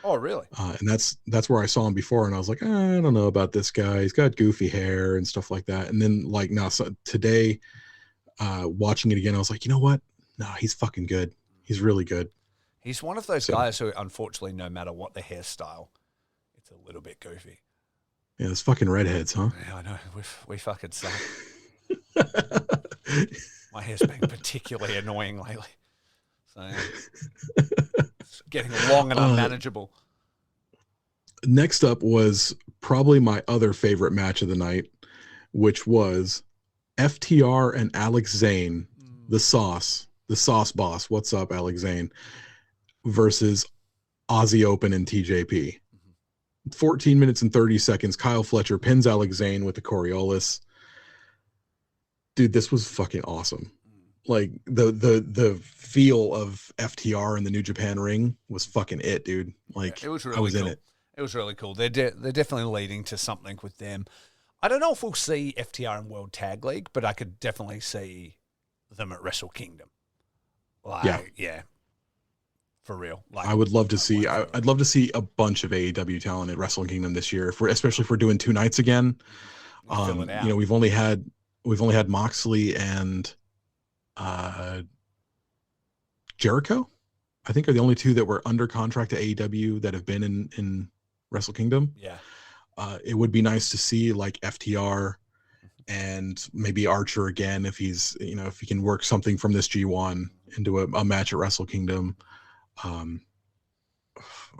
Oh, really? And that's where I saw him before, and I was like, I don't know about this guy. He's got goofy hair and stuff like that. And then like today, watching it again, I was like, you know what? No, he's fucking good. He's really good. He's one of those guys who, unfortunately, no matter what the hairstyle, it's a little bit goofy. Yeah, those fucking redheads, huh? Yeah, I know. We fucking suck. My hair's been particularly annoying lately. So it's getting long and unmanageable. Next up was probably my other favorite match of the night, which was FTR and Alex Zane, the sauce boss. What's up, Alex Zane? Versus Aussie Open and TJP. 14 minutes and 30 seconds. Kyle Fletcher pins Alex Zane with the Coriolis. Dude, this was fucking awesome. Like the feel of FTR in the New Japan ring was fucking it, dude. Like, it was really I was cool. in it. It was really cool. They're definitely leading to something with them. I don't know if we'll see FTR in World Tag League, but I could definitely see them at Wrestle Kingdom. Like, yeah. For real. Like, I would love to see. I'd love to see a bunch of AEW talent at Wrestle Kingdom this year, especially if we're doing 2 nights again. We've only had Moxley and Jericho, I think, are the only 2 that were under contract to AEW that have been in Wrestle Kingdom. Yeah. It would be nice to see like FTR and maybe Archer again, if he's, if he can work something from this G1 into a match at Wrestle Kingdom.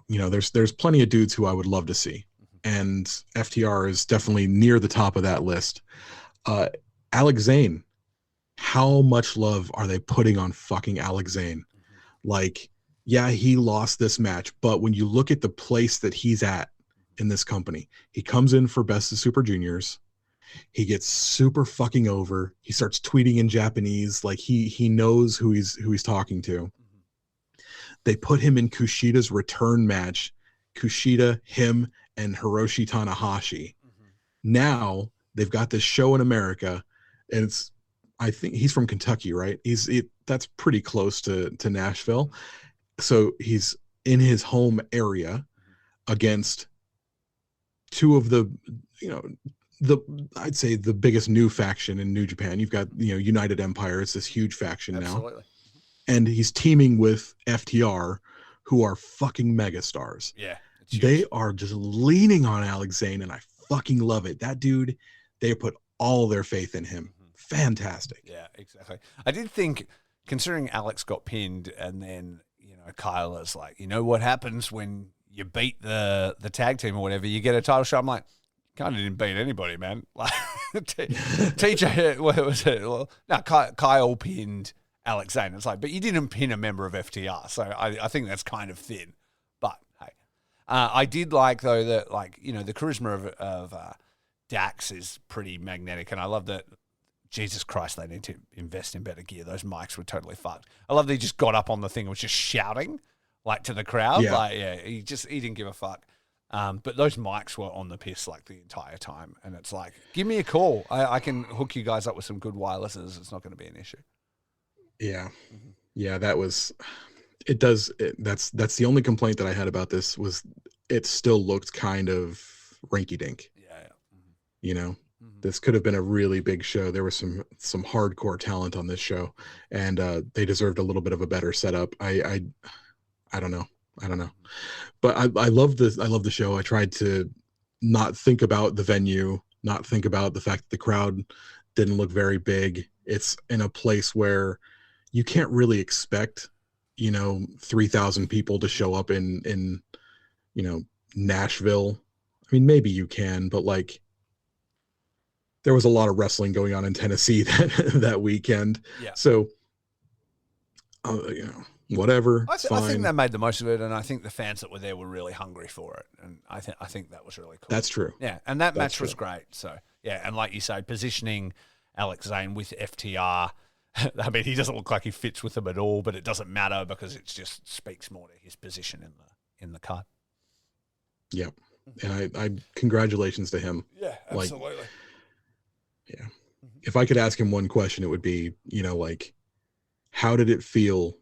There's plenty of dudes who I would love to see, and FTR is definitely near the top of that list. Alex Zane, how much love are they putting on fucking Alex Zane? Like, yeah, he lost this match, but when you look at the place that he's at in this company, he comes in for Best of Super Juniors. He gets super fucking over. He starts tweeting in Japanese, like he knows who he's talking to. They put him in Kushida's return match. Kushida, him, and Hiroshi Tanahashi. Now they've got this show in America, and I think he's from Kentucky, right? That's pretty close to Nashville. So he's in his home area against two of the, you know, I'd say the biggest new faction in New Japan. You've got, United Empire. It's this huge faction Absolutely. now. And he's teaming with FTR, who are fucking megastars. Yeah. They are just leaning on Alex Zane, and I fucking love it. That dude, they put all their faith in him. Fantastic. Yeah, exactly. I did think, considering Alex got pinned, and then Kyle is like, what happens when you beat the tag team or whatever, you get a title shot. I'm like, kind of didn't beat anybody, man. Like TJ, what was it? Well, no, Kyle pinned Alex Zane. It's like, but you didn't pin a member of FTR, so I think that's kind of thin. But hey, I did like though that the charisma of Dax is pretty magnetic, and I love that. Jesus Christ, they need to invest in better gear. Those mics were totally fucked. I love that he just got up on the thing and was just shouting to the crowd. Yeah. He didn't give a fuck. But those mics were on the piss the entire time. And it's like, give me a call. I can hook you guys up with some good wirelesses. It's not going to be an issue. Yeah. Yeah, that's the only complaint that I had about this was it still looked kind of rinky dink. Yeah. This could have been a really big show. There was some hardcore talent on this show, and they deserved a little bit of a better setup. I don't know, but I love this. I love the show. I tried to not think about the venue, not think about the fact that the crowd didn't look very big. It's in a place where you can't really expect 3,000 people to show up in Nashville. I mean, maybe you can, but there was a lot of wrestling going on in Tennessee that weekend. Yeah. So, whatever. I fine. think they made the most of it, and I think the fans that were there were really hungry for it, and I think that was really cool. That's true. Yeah, and that match was great. So yeah, and like you say, positioning Alex Zane with FTR. I mean, he doesn't look like he fits with them at all, but it doesn't matter because it just speaks more to his position in the card. Yeah, and I congratulations to him. Yeah, absolutely. Yeah. If I could ask him one question, it would be, how did it feel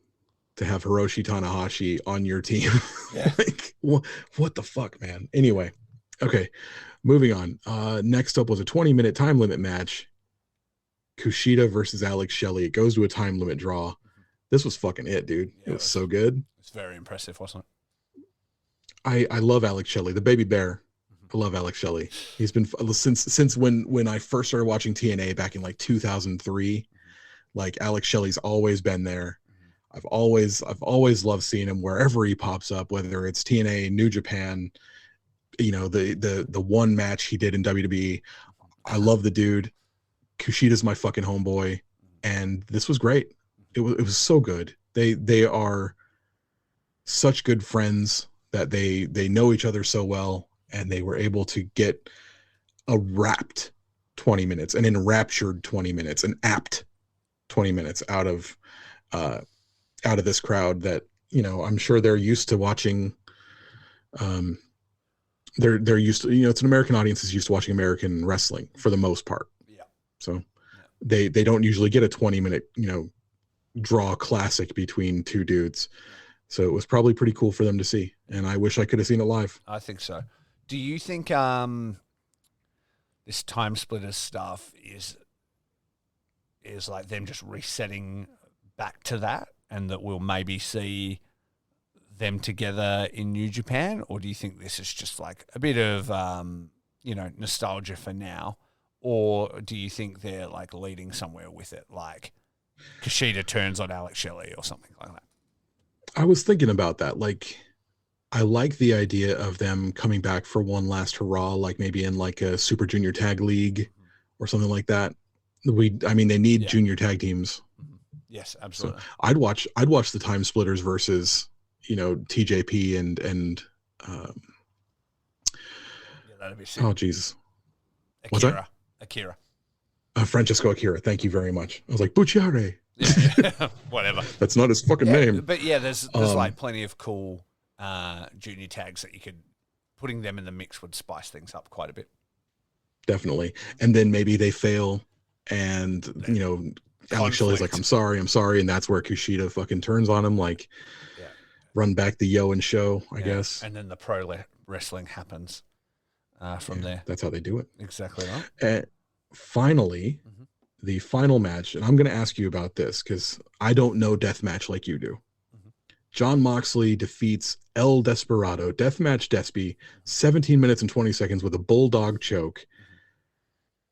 to have Hiroshi Tanahashi on your team? Yeah. What the fuck, man? Anyway, okay, moving on. Next up was a 20-minute time limit match. Kushida versus Alex Shelley. It goes to a time limit draw. This was fucking it, dude. Yeah, it was so good. It's very impressive, wasn't it? I love Alex Shelley, the baby bear. I love Alex Shelley. He's been since when I first started watching TNA back in 2003. Alex Shelley's always been there. I've always loved seeing him wherever he pops up, whether it's TNA, New Japan, the one match he did in WWE. I love the dude. Kushida's my fucking homeboy, and this was great. It was so good. They are such good friends that they know each other so well. And they were able to get a wrapped 20 minutes, an enraptured 20 minutes, an apt 20 minutes out of this crowd that, I'm sure they're used to watching. They're used to, it's an American audience is used to watching American wrestling for the most part. Yeah. So they don't usually get a 20-minute, draw classic between two dudes. So it was probably pretty cool for them to see. And I wish I could have seen it live. I think so. Do you think this time splitters stuff is like them just resetting back to that, and that we'll maybe see them together in New Japan? Or do you think this is just like a bit of nostalgia for now? Or do you think they're leading somewhere with it, like Kushida turns on Alex Shelley or something like that? I was thinking about that. I like the idea of them coming back for one last hurrah, maybe in a Super Junior Tag League or something like that. They need junior tag teams. Yes, absolutely. So I'd watch the Time Splitters versus, TJP and that'd be sick. Oh Jesus. Akira. Francesco Akira. Thank you very much. I was like, Bucciare. Yeah. Whatever. That's not his fucking name. But yeah, there's plenty of cool junior tags that you could, putting them in the mix would spice things up quite a bit. definitely. And then maybe they fail, and Alex Shelley's like, I'm sorry, and that's where Kushida fucking turns on him, like, run back the yo and show, I guess. And then the wrestling happens from there. That's how they do it. Exactly right. And finally, the final match, and I'm going to ask you about this because I don't know deathmatch like you do. Jon Moxley defeats El Desperado, Deathmatch Despy, 17 minutes and 20 seconds with a bulldog choke.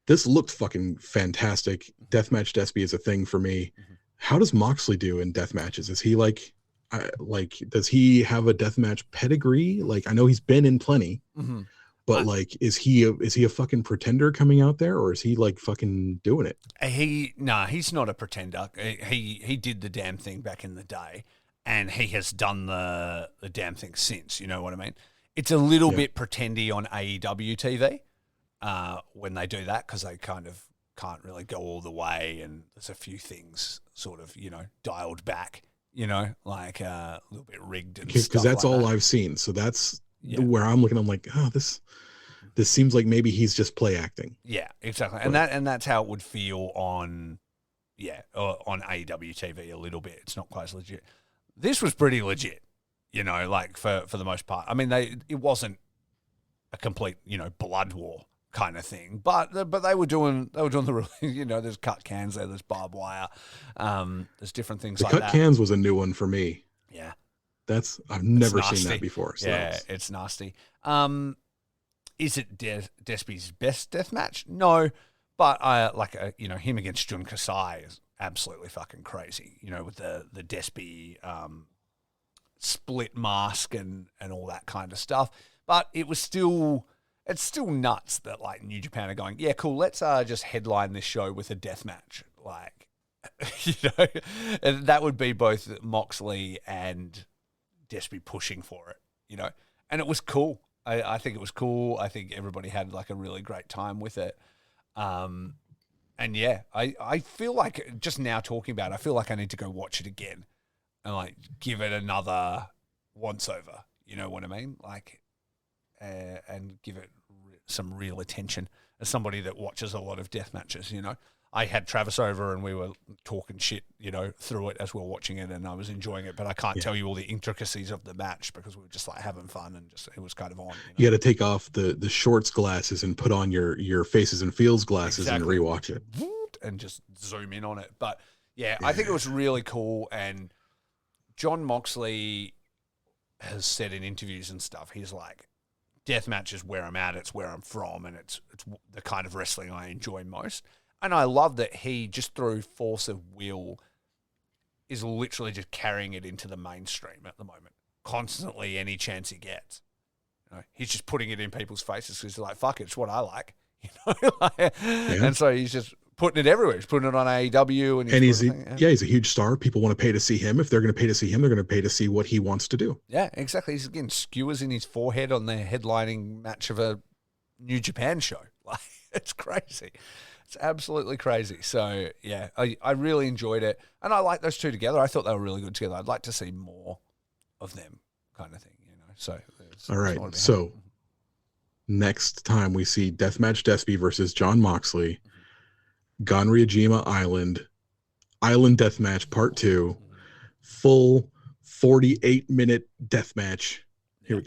This looked fucking fantastic. Deathmatch Despy is a thing for me. How does Moxley do in death matches? Is he does he have a deathmatch pedigree? Like, I know he's been in plenty, but like, is he a fucking pretender coming out there, or is he like fucking doing it? He's not a pretender. He did the damn thing back in the day, and he has done the damn thing since. You know what I mean? It's a little bit pretendy on AEW TV when they do that, because they kind of can't really go all the way, and there's a few things sort of dialed back. Like a little bit rigged and stuff. Because that's all I've seen. So that's where I'm looking. I'm like, oh, this seems like maybe he's just play acting. Yeah, exactly. And that's how it would feel on AEW TV a little bit. It's not quite as legit. This was pretty legit, like for the most part. I mean, it wasn't a complete, blood war kind of thing, but they were doing the there's cut cans there, there's barbed wire, there's different things like that. The cut cans was a new one for me. Yeah, I've never seen that before. So it's nasty. Is it Despy's best death match? No, but him against Jun Kasai is absolutely fucking crazy. With the Despy split mask and all that kind of stuff. But it's still nuts that like New Japan are going, yeah, cool, let's just headline this show with a death match. Like, and that would be both Moxley and Despy pushing for it, and it was cool. I think it was cool. I think everybody had like a really great time with it. And yeah, I feel like just now talking about it, I feel like I need to go watch it again and like give it another once over. You know what I mean? Like, and give it some real attention as somebody that watches a lot of death matches. I had Travis over and we were talking shit, through it as we were watching it, and I was enjoying it, but I can't tell you all the intricacies of the match because we were just like having fun and just, it was kind of on. You got to take off the shorts glasses and put on your Faces and Feels glasses and rewatch it. And just zoom in on it. But yeah, I think it was really cool. And Jon Moxley has said in interviews and stuff, he's like, deathmatch is where I'm at, it's where I'm from, and it's the kind of wrestling I enjoy most. And I love that he, just through force of will, is literally just carrying it into the mainstream at the moment. Constantly, any chance he gets. He's just putting it in people's faces because he's like, fuck it, it's what I like. And so he's just putting it everywhere. He's putting it on AEW. And he's a huge star. People want to pay to see him. If they're going to pay to see him, they're going to pay to see what he wants to do. Yeah, exactly. He's getting skewers in his forehead on the headlining match of a New Japan show. Like, it's crazy. It's absolutely crazy. So, yeah, I really enjoyed it. And I like those two together. I thought they were really good together. I'd like to see more of them kind of thing, So, all right. So, next time we see Deathmatch Despy versus Jon Moxley, Ganryujima Island Deathmatch Part 2, full 48-minute deathmatch.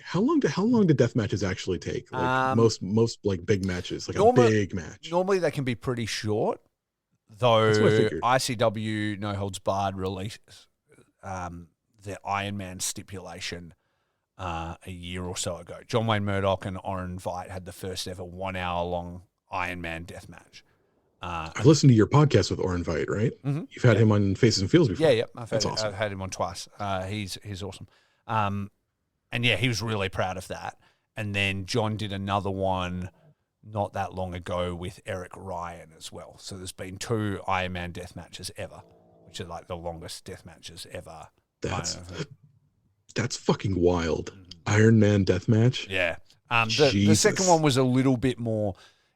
How long do death matches actually take? Like most like big matches, like a big match. Normally they can be pretty short, though. ICW No Holds Barred released the Iron Man stipulation a year or so ago. John Wayne Murdoch and Oren Veidt had the first ever 1 hour long Iron Man death match. I listened to your podcast with Oren Veidt, right? Mm-hmm. You've had him on Faces and Feels before. Yeah. I've had him on twice. He's awesome. And yeah, he was really proud of that. And then John did another one not that long ago with Eric Ryan as well. So there's been 2 Iron Man death matches ever, which are like the longest death matches ever. That's fucking wild. Iron Man death match. Yeah. The second one was a little bit more.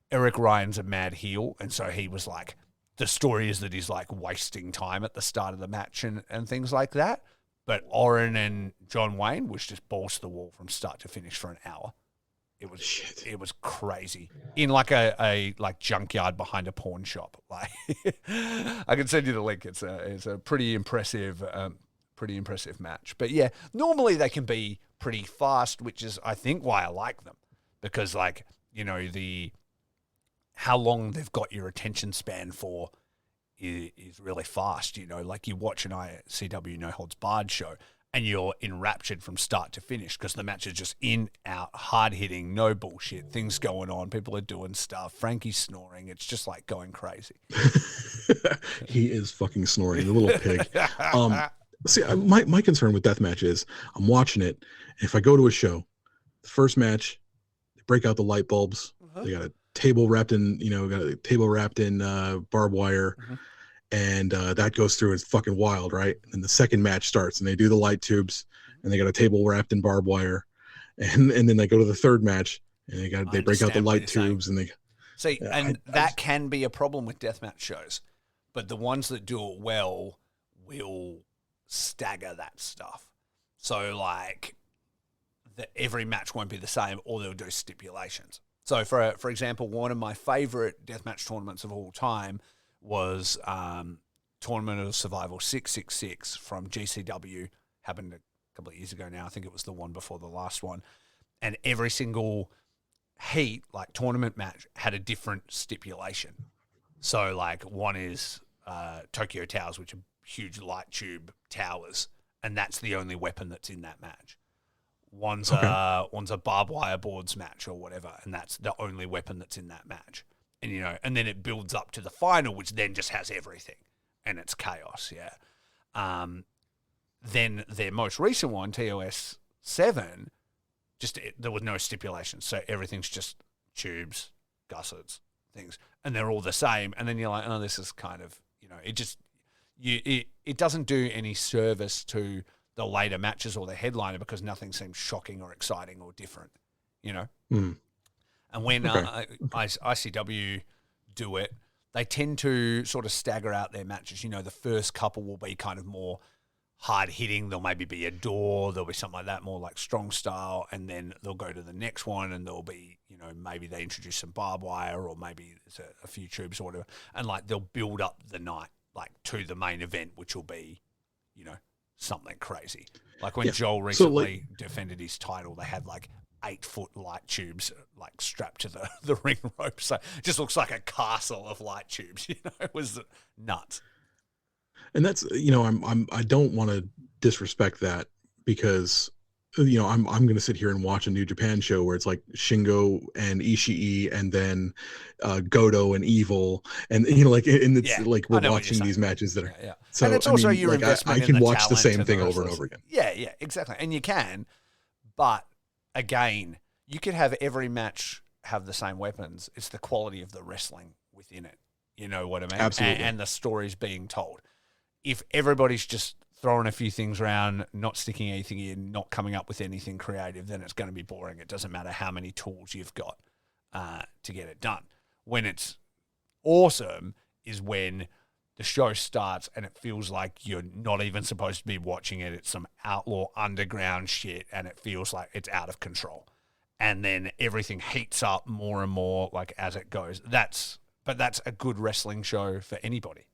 Eric Ryan's a mad heel, and so he was like, the story is that he's like wasting time at the start of the match and things like that. But Oren and John Wayne was just balls to the wall from start to finish for an hour. Shit. It was crazy in like a like junkyard behind a pawn shop. Like I can send you the link. It's a pretty impressive match. But yeah, normally they can be pretty fast, which is I think why I like them, because like the how long they've got your attention span for is really fast. Like you watch an ICW No Holds Barred show, and you're enraptured from start to finish because the match is just in, out, hard-hitting, no bullshit, things going on, people are doing stuff, Frankie's snoring, it's just like going crazy. He is fucking snoring, the little pig. See, my concern with deathmatch is I'm watching it, and if I go to a show, the first match, they break out the light bulbs, they got a table wrapped in, barbed wire, and that goes through. It's fucking wild, right? And the second match starts, and they do the light tubes, and they got a table wrapped in barbed wire, and then they go to the third match, and they break out the light tubes, and they see, and that can be a problem with deathmatch shows, but the ones that do it well will stagger that stuff. So like, every match won't be the same, or they'll do stipulations. So for example, one of my favorite deathmatch tournaments of all time was Tournament of Survival 666 from GCW. Happened a couple of years ago now. I think it was the one before the last one. And every single heat, like tournament match, had a different stipulation. So like one is Tokyo Towers, which are huge light tube towers, and that's the only weapon that's in that match. One's a barbed wire boards match or whatever, and that's the only weapon that's in that match. And and then it builds up to the final, which then just has everything, and it's chaos. Yeah. Then their most recent one, TOS 7, there was no stipulations, so everything's just tubes, gussets, things, and they're all the same. And then you're like, oh, this is kind of it doesn't do any service to the later matches or the headliner because nothing seems shocking or exciting or different. And when ICW do it, they tend to sort of stagger out their matches. The first couple will be kind of more hard-hitting. There'll maybe be a door. There'll be something like that, more like strong style. And then they'll go to the next one, and there'll be, maybe they introduce some barbed wire, or maybe there's a few tubes or whatever. And, like, they'll build up the night, like, to the main event, which will be, something crazy. Like when Joel recently defended his title, they had, like, 8-foot light tubes like strapped to the ring rope, so it just looks like a castle of light tubes. It was nuts. And that's I don't want to disrespect that, because I'm going to sit here and watch a New Japan show where it's like Shingo and Ishii, and then Goto and Evil, and like we're watching these matches that are So and it's also your investment. I can watch the same thing over and over again. Yeah, exactly, and you can, but again, you could have every match have the same weapons. It's the quality of the wrestling within it. You know what I mean? Absolutely. And the stories being told. If everybody's just throwing a few things around, not sticking anything in, not coming up with anything creative, then it's going to be boring. It doesn't matter how many tools you've got to get it done. When it's awesome is when the show starts and it feels like you're not even supposed to be watching it. It's some outlaw underground shit, and it feels like it's out of control. And then everything heats up more and more, like, as it goes. That's a good wrestling show for anybody,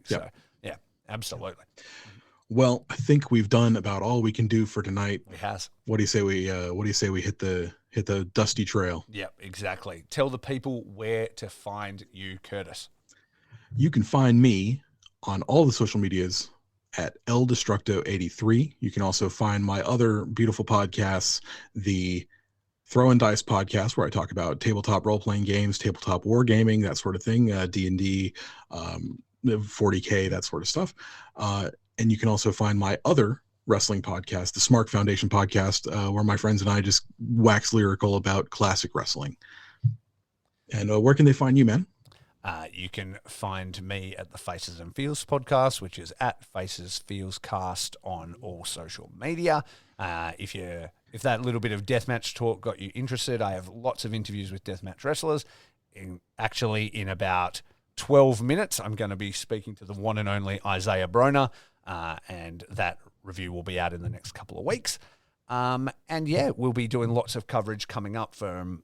So yeah, absolutely. Well, I think we've done about all we can do for tonight. It has. What do you say we hit the dusty trail? Yep, exactly. Tell the people where to find you, Curtis. You can find me on all the social medias at El Destructo83. You can also find my other beautiful podcasts, the Throw and Dice podcast, where I talk about tabletop role-playing games, tabletop wargaming, that sort of thing, D&D, 40K, that sort of stuff. And you can also find my other wrestling podcast, the Smart Foundation podcast, where my friends and I just wax lyrical about classic wrestling. And where can they find you, man? You can find me at the Faces and Feels podcast, which is at Faces Feels Cast on all social media. If that little bit of deathmatch talk got you interested, I have lots of interviews with deathmatch wrestlers. In about 12 minutes, I'm going to be speaking to the one and only Isaiah Broner, and that review will be out in the next couple of weeks. And yeah, we'll be doing lots of coverage coming up from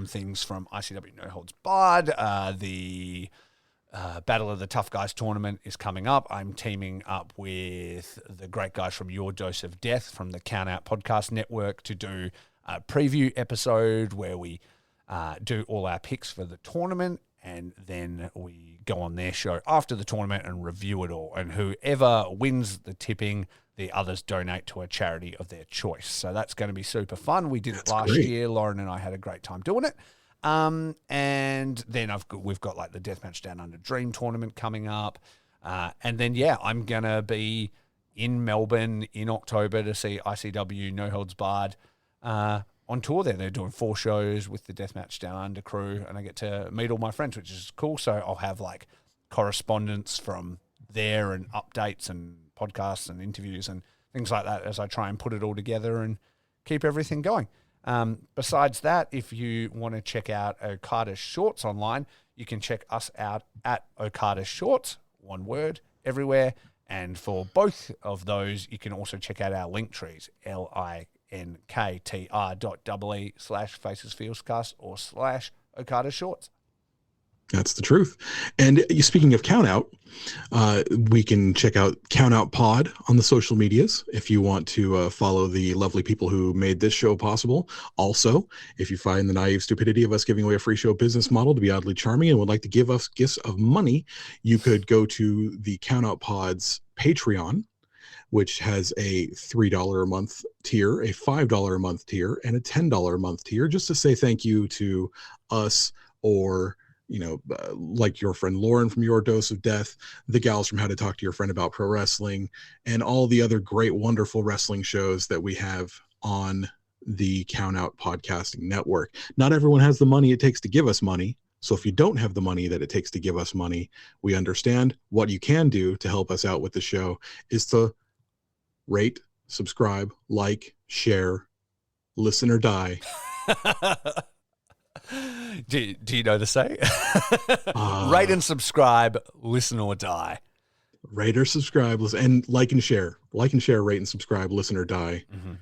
things from ICW No Holds Barred. The Battle of the Tough Guys tournament is coming up. I'm teaming up with the great guys from Your Dose of Death from the Count Out Podcast Network to do a preview episode where we do all our picks for the tournament, and then we go on their show after the tournament and review it all. And whoever wins the tipping, the others donate to a charity of their choice. So that's going to be super fun. We did it last year. Lauren and I had a great time doing it. And then we've got like the Deathmatch Down Under Dream tournament coming up. And then, yeah, I'm going to be in Melbourne in October to see ICW No Holds Barred on tour there. They're doing 4 shows with the Deathmatch Down Under crew, and I get to meet all my friends, which is cool. So I'll have like correspondence from there and updates and podcasts and interviews and things like that as I try and put it all together and keep everything going. Besides that, if you want to check out Okada Shorts online, you can check us out at Okada Shorts, one word, everywhere. And for both of those, you can also check out our link trees, linktr.ee/FacesFeelsCast or /Okada Shorts. That's the truth. And speaking of Count Out, we can check out Count Out Pod on the social medias if you want to follow the lovely people who made this show possible. Also, if you find the naive stupidity of us giving away a free show business model to be oddly charming and would like to give us gifts of money, you could go to the Count Out Pod's Patreon, which has a $3 a month tier, a $5 a month tier, and a $10 a month tier, just to say thank you to us, or like your friend Lauren from Your Dose of Death, the gals from How to Talk to Your Friend About Pro Wrestling, and all the other great, wonderful wrestling shows that we have on the Count Out Podcasting Network. Not everyone has the money it takes to give us money. So if you don't have the money that it takes to give us money, we understand. What you can do to help us out with the show is to rate, subscribe, like, share, listen or die. Do you know the saying? Rate and subscribe, listen or die. Rate or subscribe, listen, and like and share. Like and share, rate and subscribe, listen or die. Mm-hmm.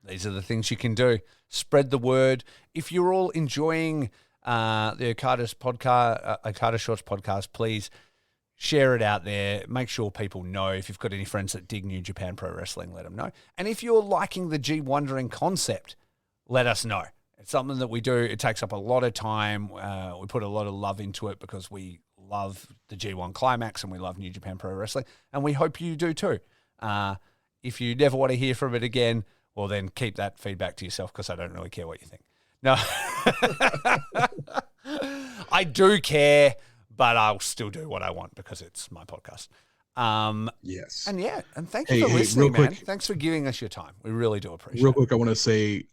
These are the things you can do. Spread the word. If you're all enjoying the Okada Shorts podcast, please share it out there. Make sure people know. If you've got any friends that dig New Japan Pro Wrestling, let them know. And if you're liking the G Wondering concept, let us know. It's something that we do. It takes up a lot of time. We put a lot of love into it because we love the G1 Climax and we love New Japan Pro Wrestling. And we hope you do too. If you never want to hear from it again, well, then keep that feedback to yourself because I don't really care what you think. No. I do care, but I'll still do what I want because it's my podcast. Yes. And yeah, and thank you for listening, real man. quick, Thanks for giving us your time. We really do appreciate it. Real quick, I want to say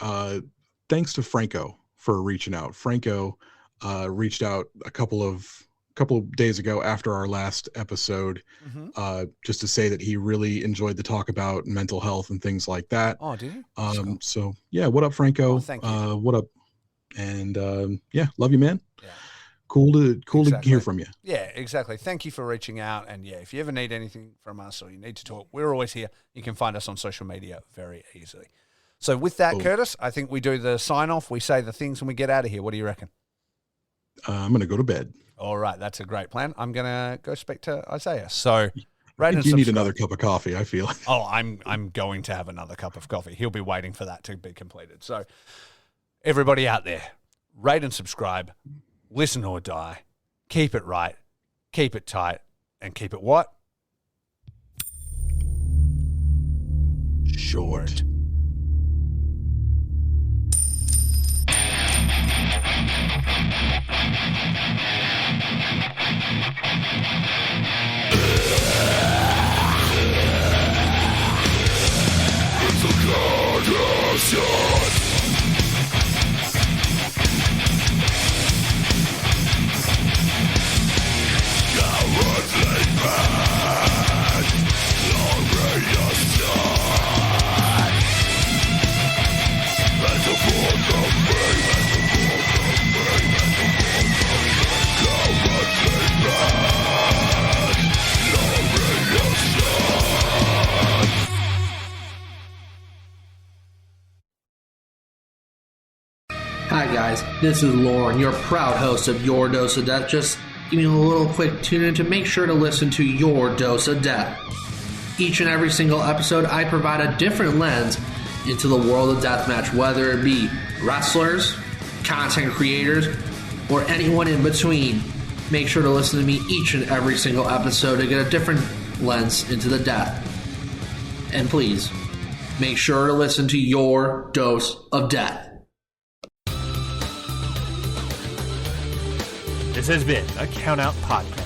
thanks to Franco for reaching out. Franco reached out a couple of days ago after our last episode, just to say that he really enjoyed the talk about mental health and things like that. Oh, did he? Cool. So yeah, what up, Franco? Oh, thank you. What up? And yeah, love you, man. Yeah. Cool to hear from you. Yeah, exactly. Thank you for reaching out. And yeah, if you ever need anything from us or you need to talk, we're always here. You can find us on social media very easily. So with that, Curtis, I think we do the sign off. We say the things and we get out of here. What do you reckon? I'm going to go to bed. All right. That's a great plan. I'm going to go speak to Isaiah. So you need another cup of coffee, I feel. Oh, I'm going to have another cup of coffee. He'll be waiting for that to be completed. So everybody out there, rate and subscribe, listen or die, keep it right, keep it tight, and keep it what? Short. Hi guys, this is Lauren, your proud host of Your Dose of Death. Just give me a little quick tune in to make sure to listen to Your Dose of Death. Each and every single episode, I provide a different lens into the world of deathmatch, whether it be wrestlers, content creators, or anyone in between. Make sure to listen to me each and every single episode to get a different lens into the death. And please, make sure to listen to Your Dose of Death. This has been a Count Out Podcast.